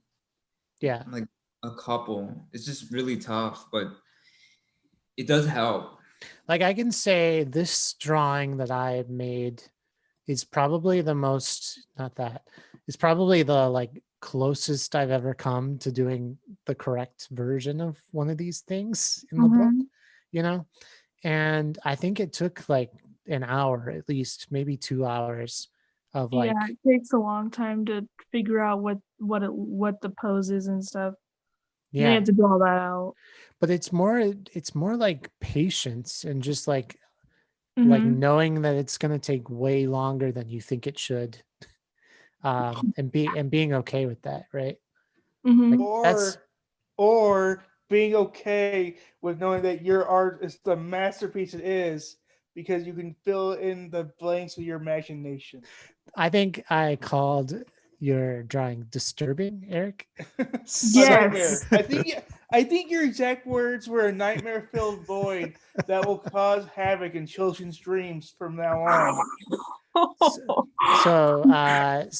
Yeah. Like a couple. It's just really tough, but it does help. Like, I can say this drawing that I made is probably the most, not that, it's probably the like closest I've ever come to doing the correct version of one of these things in the book, Mhm. you know? And I think it took like an hour, at least maybe 2 hours of Yeah, like, it takes a long time to figure out what the pose is and stuff. And then you yeah, have to draw that out. but it's more like patience and just like Mhm. knowing that it's going to take way longer than you think it should. And being okay with that, right? Like Mhm. that's or being okay with knowing that your art is the masterpiece it is because you can fill in the blanks with your imagination. I think I called your drawing disturbing, Eric. A nightmare. Yes. I think your exact words were a nightmare-filled void that will cause havoc in children's dreams from now on.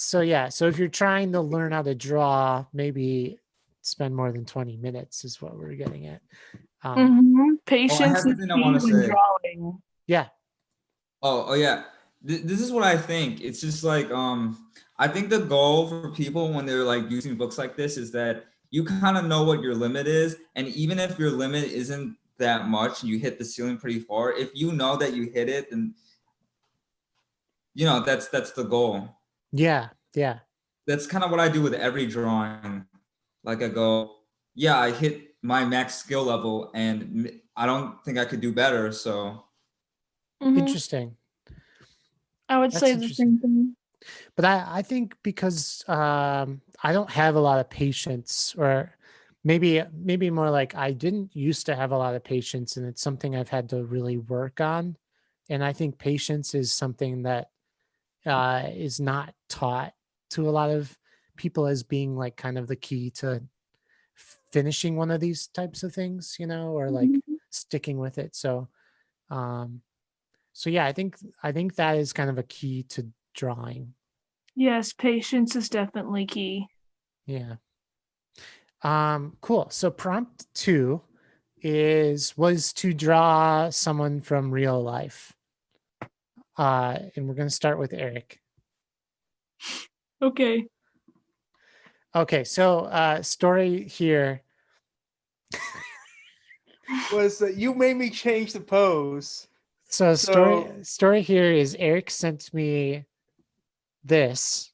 So yeah, so if you're trying to learn how to draw, maybe spend more than 20 minutes is what we're getting at. Mhm. Oh, I Patience have is something I key want to when say. drawing. Yeah. Oh yeah. This is what I think. It's just like I think the goal for people when they're like using books like this is that you kind of know what your limit is, and even if your limit isn't that much and you hit the ceiling pretty far, if you know that you hit it, then that's the goal. Yeah. Yeah. That's kind of what I do with every drawing. Like I go, yeah, I hit my max skill level and I don't think I could do better, so Mhm. Interesting. I would That's say the interesting. same thing. But I think because I don't have a lot of patience, or maybe more like I didn't used to have a lot of patience, and it's something I've had to really work on. And I think patience is something that is not taught to a lot of people as being like kind of the key to finishing one of these types of things, or like Mhm. sticking with it. Um, so yeah, I think that is kind of a key to drawing. Yes, patience is definitely key. Yeah. Cool. So prompt 2 was to draw someone from real life. And we're going to start with Eric. Okay. Okay, so story here. Was that you made me change the pose? So So, story here is Eric sent me this.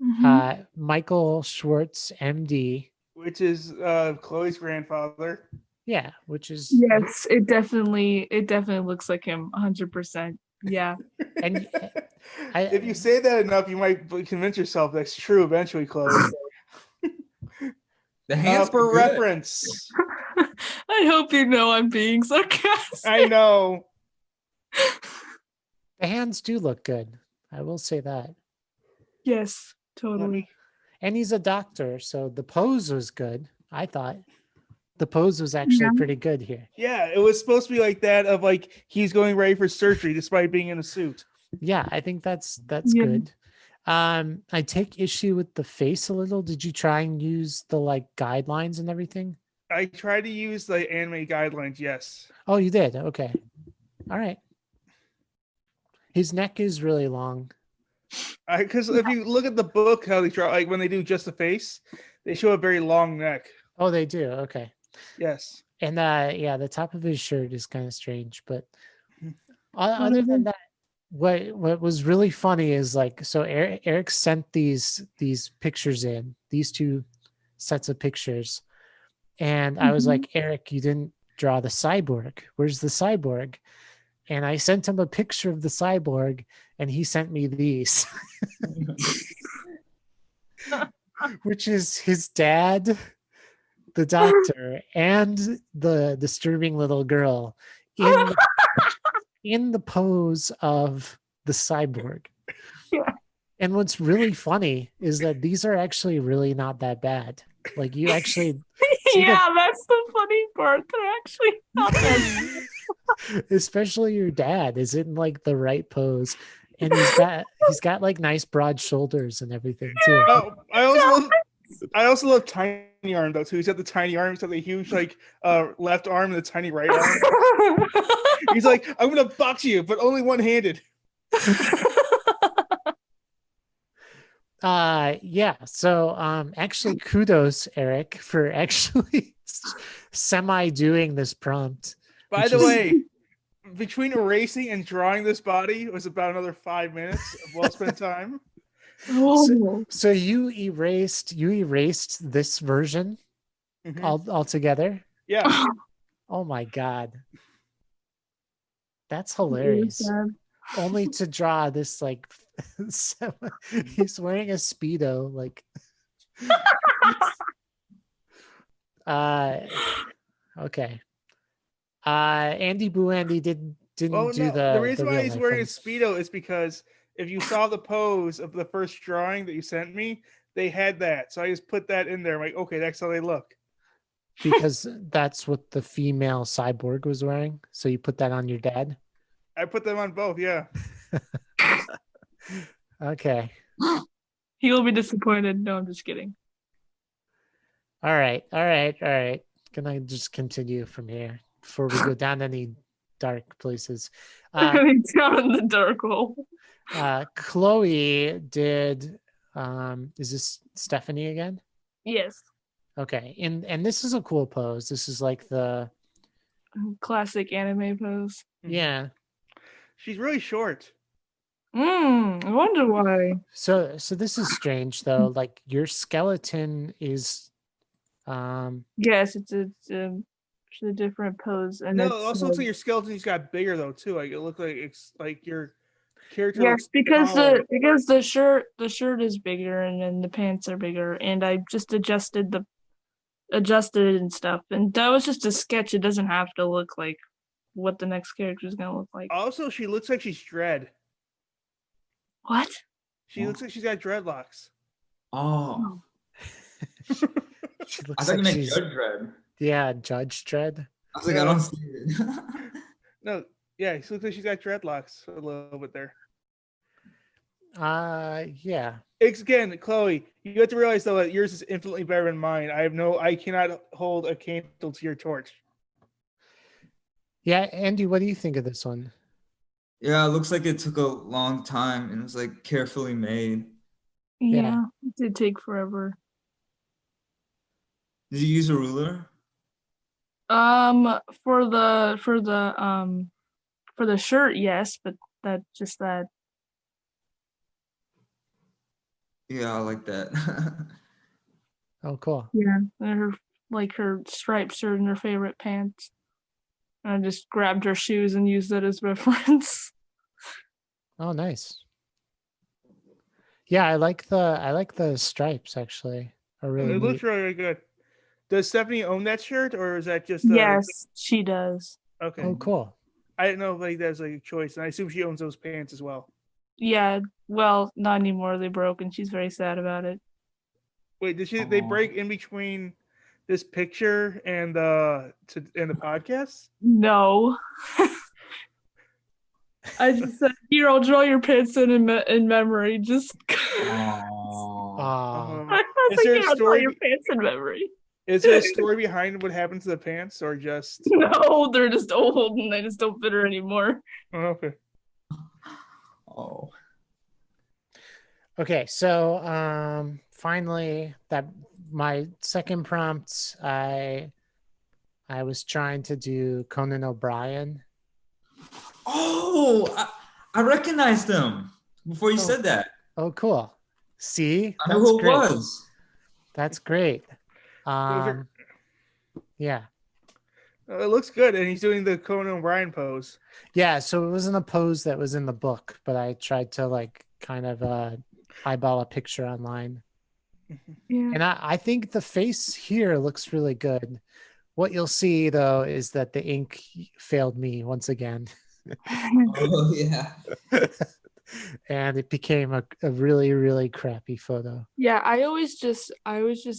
Mhm. Michael Schwartz, MD. which is Chloe's grandfather. Yeah, which is Yes, it definitely looks like him 100%. Yeah. and If you I say that enough, you might convince yourself that's true eventually, Chloe. the hands are For good. reference, I hope you know I'm being sarcastic. I know. the hands do look good. I will say that. Yes, Let totally. me. And he's a doctor, so the pose was good. I thought the pose was actually Yeah. pretty good here. Yeah, it was supposed to be like that of like he's going ready for surgery despite being in a suit. Yeah, I think that's Yeah. good. I take issue with the face a little. Did you try and use the like guidelines and everything? I tried to use the anime guidelines. Yes. Oh, you did. Okay. All right. His neck is really long. Because if you look at the book, how they draw, like when they do just the face, they show a very long neck. Oh, they do. Okay. Yes. And yeah, the top of his shirt is kind of strange, but other than Whatever. that, what was really funny is like, so Eric sent these pictures in, these two sets of pictures, And I was like, Eric, you didn't draw the cyborg. Where's the cyborg? And I sent him a picture of the cyborg, and he sent me these, which is his dad, the doctor, and the disturbing little girl in the pose of the cyborg. Yeah. And what's really funny is that these are actually really not that bad. Like you actually Yeah, that's the funny part. They're actually not that especially your dad is in like the right pose, and he's got like nice broad shoulders and everything too. Oh, I also love tiny arm though too. He's got the tiny arm, he's got the huge like left arm and the tiny right arm. He's like, I'm gonna box you, but only one-handed. Yeah, so actually kudos, Eric, for actually semi doing this prompt. By the way, between erasing and drawing this body was about another 5 minutes of well spent time. So you erased this version altogether? Yeah. Oh my god. That's hilarious. Only to draw this like he's wearing a Speedo, like okay. Andyboowandy didn't do the reason why real he's life wearing a one. Speedo is because if you saw the pose of the first drawing that you sent me, they had that. So I just put that in there. I'm like, okay, that's how they look. Because that's what the female cyborg was wearing. So you put that on your dad? I put them on both, yeah. Okay. He will be disappointed. No, I'm just kidding. All right. Can I just continue from here before we go down any dark places? Down in the dark hole. Chloe did is this Stephanie again? Yes. Okay. And this is a cool pose. This is like the classic anime pose. Yeah. She's really short. I wonder why. So this is strange though. Like your skeleton is yes, it's a different pose. And no, it also looks like your skeleton's got bigger though too. Like it looks like it's like your character. Yes, because the shirt is bigger and then the pants are bigger, and I just adjusted it and stuff. And that was just a sketch. It doesn't have to look like what the next character is gonna look like. Also, she looks like she's Dread. What? She looks like she's got dreadlocks. Oh. she I looks thought you like meant she's Judge Dredd. Yeah, Judge Dredd. I was like, I don't see it. No, yeah, she looks like she's got dreadlocks a little bit there. Yeah. It's, again, Chloe, you have to realize though that yours is infinitely better than mine. I cannot hold a candle to your torch. Yeah, Andy, what do you think of this one? Yeah, it looks like it took a long time and it was like carefully made. Yeah, it did take forever. Did you use a ruler? For the shirt, yes, but that. Yeah, I like that. Oh, cool. Yeah, and her striped shirt and her favorite pants. And I just grabbed her shoes and used that as reference. Oh, nice. Yeah, I like the stripes actually. It looks really good. Does Stephanie own that shirt, or is that just? Yes, she does. Okay. Oh, cool. I didn't know if like that's like a choice, and I assume she owns those pants as well. Yeah, well, not anymore. They broke, and she's very sad about it. Wait, did they break in between this picture and the podcast? No. I just said, here, I'll draw your pants in memory. Just. Aww. Is there a story? I'll draw your pants in memory. Is there a story behind what happened to the pants, or just? No, they're just old and they just don't fit her anymore. Oh, okay. Oh. Okay, so finally, that my second prompt, I was trying to do Conan O'Brien. Oh, I recognized him before you said that. Oh, cool. See? I know who it was. That's great. Yeah. It looks good, and he's doing the Conan O'Brien pose. Yeah, so it wasn't a pose that was in the book, but I tried to like kind of eyeball a picture online. Yeah. And I think the face here looks really good. What you'll see though is that the ink failed me once again. Oh yeah. And it became a really, really crappy photo. Yeah, I always just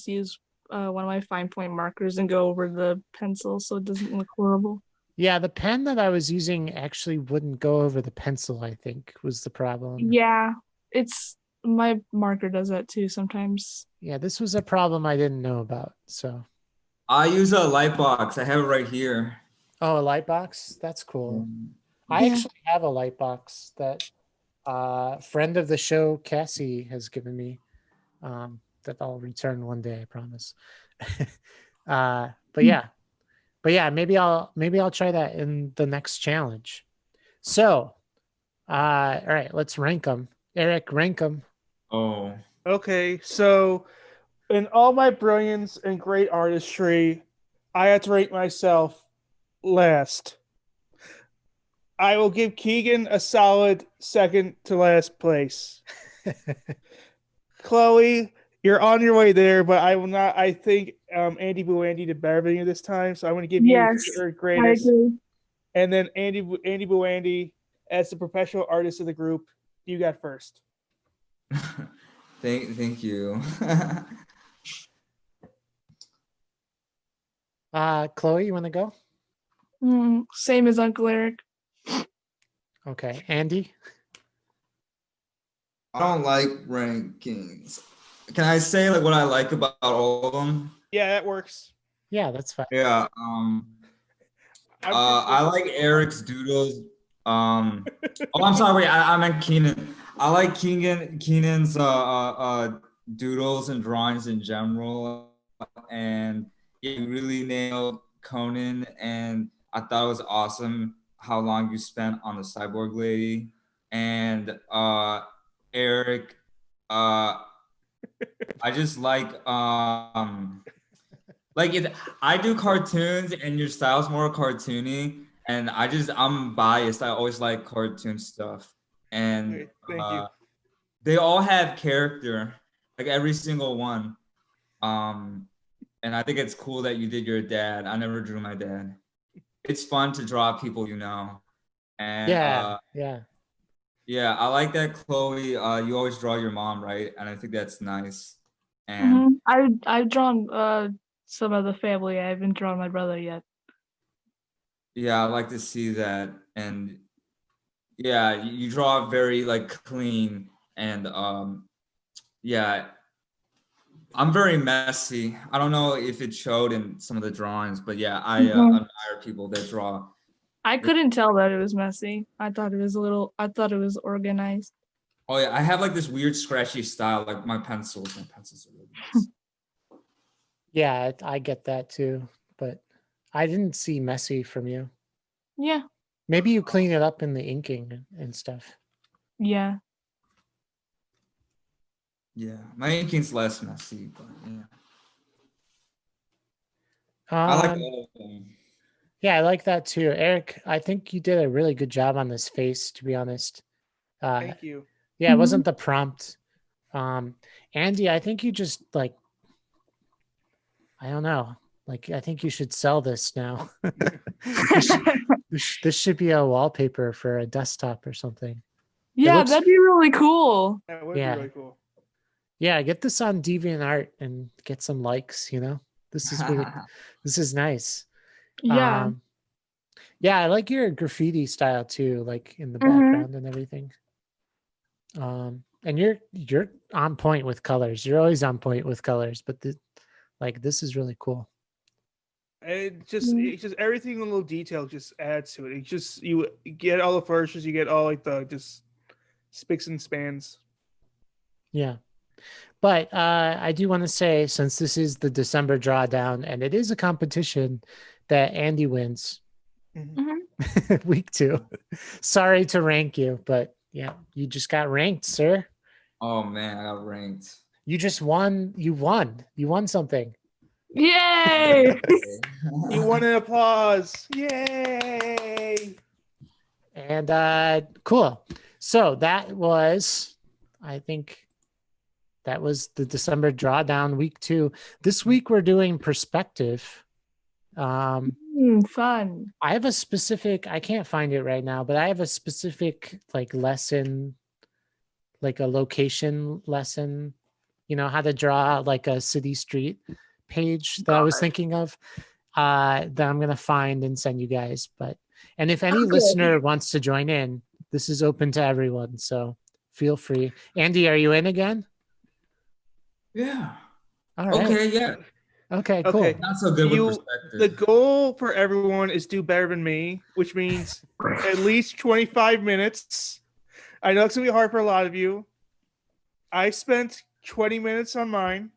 use one of my fine point markers and go over the pencil so it doesn't look horrible. Yeah, the pen that I was using actually wouldn't go over the pencil, I think, was the problem. Yeah, it's my marker does that too sometimes. Yeah, this was a problem I didn't know about. So, I use a light box. I have it right here. oh, a light box? That's cool. I Yeah. actually have a light box that friend of the show, Cassie, has given me that I'll return one day, I promise. But yeah, maybe I'll try that in the next challenge. So, all right, let's rank them. Eric, rank them. Oh. Okay, so in all my brilliance and great artistry, I had to rate myself last. I will give Keegan a solid second to last place. Chloe, you're on your way there, but I will not. I think Andyboowandy did better than you this time, so I'm going to give Yes, you your I greatest. agree. And then Andyboowandy, as the professional artist of the group, you got first. Thank you. Chloe, you want to go? Same as Uncle Eric. Okay, Andy. I don't like rankings. Can I say like what I like about all of them? Yeah, that works. Yeah, that's fine. Yeah. I like Eric's doodles. Oh, I'm sorry. Wait, I meant Keenan. I like Keenan's doodles and drawings in general, and he really nailed Conan. And I thought it was awesome how long you spent on the cyborg lady. And Eric, I just like it. I do cartoons, and your style's more cartoony. And I'm biased. I always like cartoon stuff. And Okay, thank you. they all have character, like every single one. And I think it's cool that you did your dad. I never drew my dad. It's fun to draw people you know. And yeah, I like that, Chloe. You always draw your mom, right? And I think that's nice. And I've drawn some of the family. I haven't drawn my brother yet. yeah, I like to see that. And yeah, you draw very like clean. And yeah, I'm very messy. I don't know if it showed in some of the drawings, but yeah, I admire people that draw. I couldn't tell that it was messy. I thought it was organized. Oh yeah, I have like this weird scratchy style, like my pencils are really nice. Yeah, I get that too, but I didn't see messy from you. Yeah. Maybe you clean it up in the inking and stuff. Yeah. Yeah, my inking's less messy, but yeah. I like all of them. Yeah, I like that too. Eric, I think you did a really good job on this face, to be honest. Thank you. Yeah, it wasn't the prompt. Andy, I think you just like, I don't know. Like, I think you should sell this now. This should be a wallpaper for a desktop or something. Yeah, that'd be really cool. That would be really cool. Yeah, get this on DeviantArt and get some likes, you know? This is really, this is nice. Yeah. Yeah, I like your graffiti style too, like in the background and everything. And you're on point with colors. You're always on point with colors, but this is really cool. It's just everything, a little detail just adds to it. It just, you get all the flourishes, you get all like the just spicks and spans. Yeah. But I do want to say, since this is the December drawdown and it is a competition, that Andy wins. Week 2. Sorry to rank you, but yeah, you just got ranked, sir. Oh man, I got ranked. You just won. You won something. Yay! You won an applause. Yay! And cool. So that was, I think, that was the December drawdown, week 2. This week we're doing perspective. Fun. I have a specific, I can't find it right now, but I have a specific like lesson, like a location lesson, you know, how to draw like a city street page that I was thinking of, that I'm going to find and send you guys. And if any listener wants to join in, this is open to everyone. So feel free. Andy, are you in again? Yeah. All right. Okay, yeah. Okay, cool. Okay. Not so good with perspective. The goal for everyone is do better than me, which means at least 25 minutes. I know it's going to be hard for a lot of you. I spent 20 minutes on mine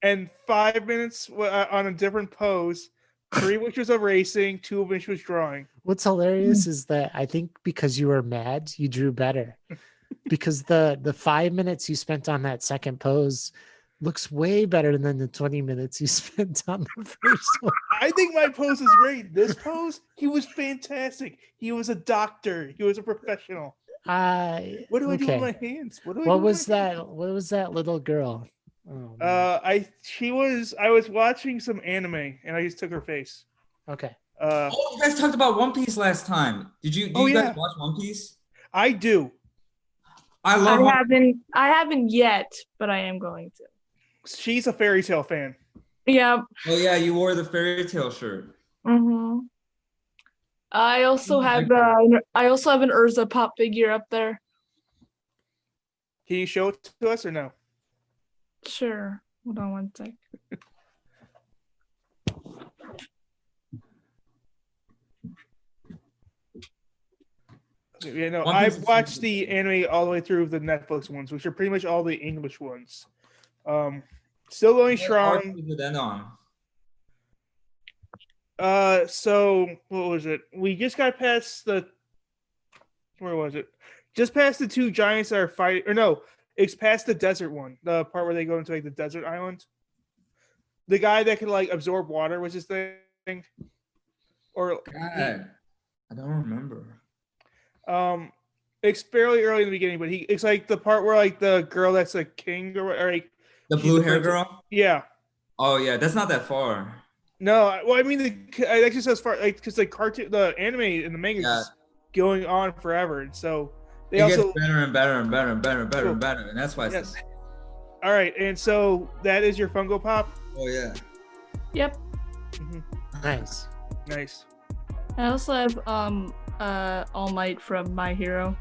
and 5 minutes on a different pose, 3 which was erasing, 2 of which was drawing. What's hilarious is that I think because you were mad, you drew better. Because the 5 minutes you spent on that second pose looks way better than the 20 minutes you spent on the first one. I think my pose is great. This pose, he was fantastic. He was a doctor. He was a professional. What do I do with my hands? What was that? What was that little girl? Oh, I was watching some anime and I just took her face. Okay. You guys talked about One Piece last time. Did you guys watch One Piece? I do. I haven't yet, but I am going to. She's a fairy tale fan. Yeah. Oh yeah, you wore the fairy tale shirt. Mm-hmm. I also have an Urza pop figure up there. Can you show it to us or no? Sure. Hold on one sec. Yeah, no, I've watched the anime all the way through the Netflix ones, which are pretty much all the English ones. Still going strong. What was it on? So what was it? We just got past where was it? Just past the 2 giants that are fighting, or no, it's past the desert one, the part where they go into like the desert island. The guy that can like absorb water was his thing, or God, I don't remember. It's fairly early in the beginning, but it's like the part where like the girl that's a king or like the blue hair girl. Yeah. Oh yeah, that's not that far. No, well, I mean, it actually says far, like, because the anime and the manga is going on forever, and so it gets better and better and better and better and better and better, and that's why it's all right. And so that is your Funko Pop. Oh yeah. Yep. Mm-hmm. Nice. I also have All Might from My Hero.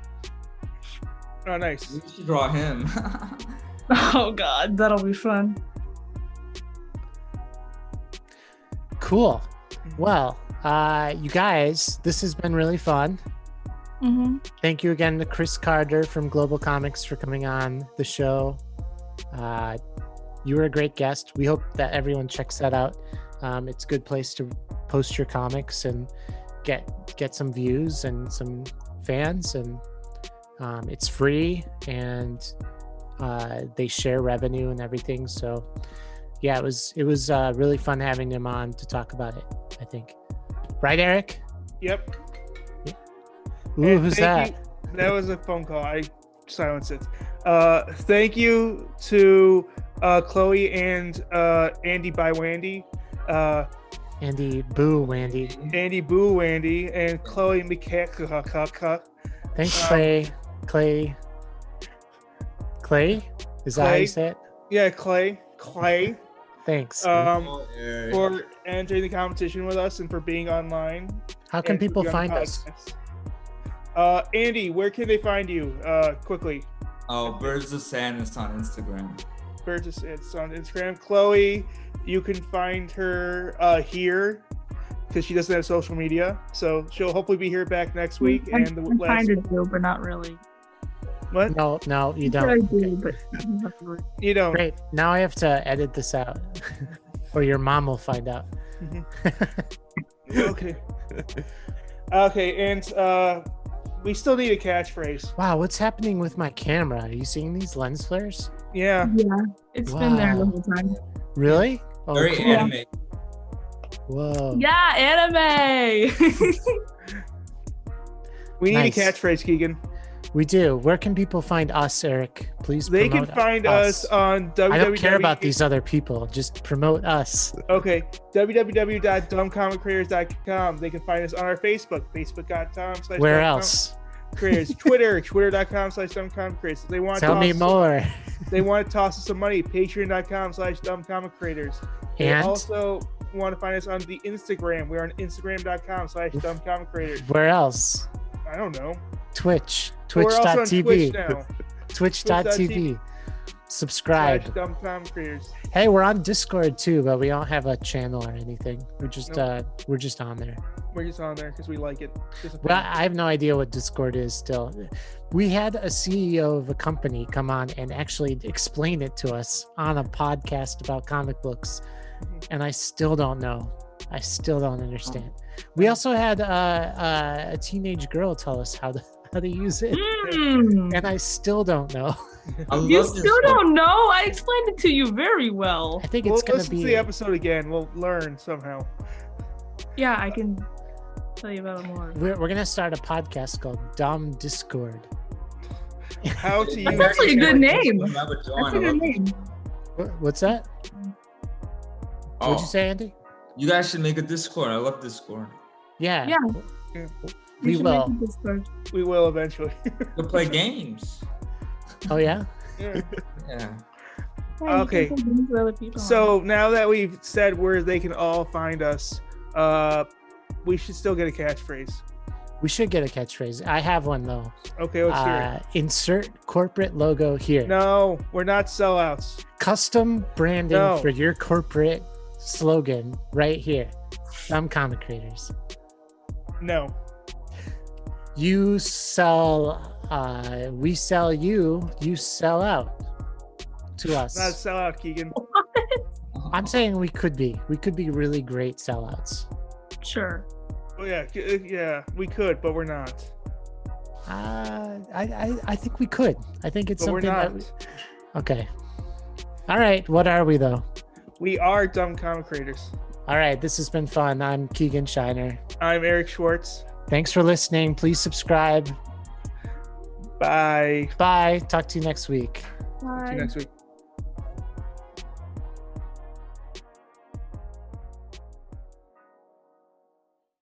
Oh, nice. We should draw him. Oh God, that'll be fun. Cool. Well, you guys, this has been really fun. Mm-hmm. Thank you again to Chris Carter from Global Comix for coming on the show. You were a great guest. We hope that everyone checks that out. It's a good place to post your comics and get some views and some fans, and it's free, and they share revenue and everything. So yeah, it was really fun having him on to talk about it, I think. Right, Eric? Yep. Yeah. Ooh, who's that? That was a phone call. I silenced it. Thank you to Chloe and Andyboowandy. Andyboowandy. Andyboowandy and Chloe Mikaka. Thanks, Clay. Clay? Is that how you say it? Yeah, Clay. Thanks. For entering the competition with us and for being online. How can people find us? Andy, where can they find you? Quickly. Oh, Birds of Sand is on Instagram. Birds of Sand is on Instagram. Chloe, you can find her here because she doesn't have social media. So she'll hopefully be here back next week. I kind of do, but not really. What? No, you don't. I do, but not really. You don't. Great. Now I have to edit this out, or your mom will find out. Okay. Okay, and we still need a catchphrase. Wow, what's happening with my camera? Are you seeing these lens flares? Yeah. Yeah, it's been there the whole time. Really? Oh, Very cool. anime. Whoa. Yeah, anime. We need Nice. a catchphrase, Keegan. We do. Where can people find us, Eric? Please They can promote find us on www. I don't care about these other people. Just promote us. Okay, www.dumbcomiccreators.com. They can find us on our Facebook, facebook.com/dumbcomiccreators. Where else? Twitter, twitter.com/dumbcomiccreators. They want Tell me more. They want to toss us some money, patreon.com/dumbcomiccreators. They And also want to find us on the Instagram. We're on instagram.com/dumbcomiccreators. where else? I don't know. Twitch. We're also on Twitch Twitch.tv. now. Twitch.tv. Subscribe. /dumbcomiccreators. Hey, we're on Discord too, but we don't have a channel or anything. We're just Nope. we're just on there. We're just on there because we like it. Well, I have no idea what Discord is still. We had a CEO of a company come on and actually explain it to us on a podcast about comic books, and I still don't know. I still don't understand. We also had a teenage girl tell us how to use it, and I still don't know. You still don't know? I explained it to you very well. I think We'll it's gonna listen be to the episode again. We'll learn somehow. Yeah, I can tell you about it more. we're gonna start a podcast called Dumb Discord. How to use That's actually a good name. I would join. That's a I love good name. What's that? Oh, What'd you say, Andy? you guys should make a Discord. I love Discord. Yeah. Yeah. We should will. make a Discord. We will eventually. To play games. Oh yeah. Yeah. Yeah. Yeah, you Okay. can play games with other people. So now that we've said where they can all find us, we should still get a catchphrase. We should get a catchphrase. I have one though. Okay, let's hear Insert corporate logo here. it. No, we're not sellouts. Custom branding No. for your corporate slogan right here. Dumb Comic Creators. No. You sell, we sell you, you sell out to us. Not a sellout, Keegan. I'm saying we could be. We could be really great sellouts. Sure. Oh yeah, we could, but we're not. I think we could. I think it's But we're something not. that okay. All right. What are we though? We are Dumb Comic Creators. All right. This has been fun. I'm Keegan Shiner. I'm Eric Schwartz. Thanks for listening. Please subscribe. Bye. Bye. Talk to you next week. See Bye. you next week.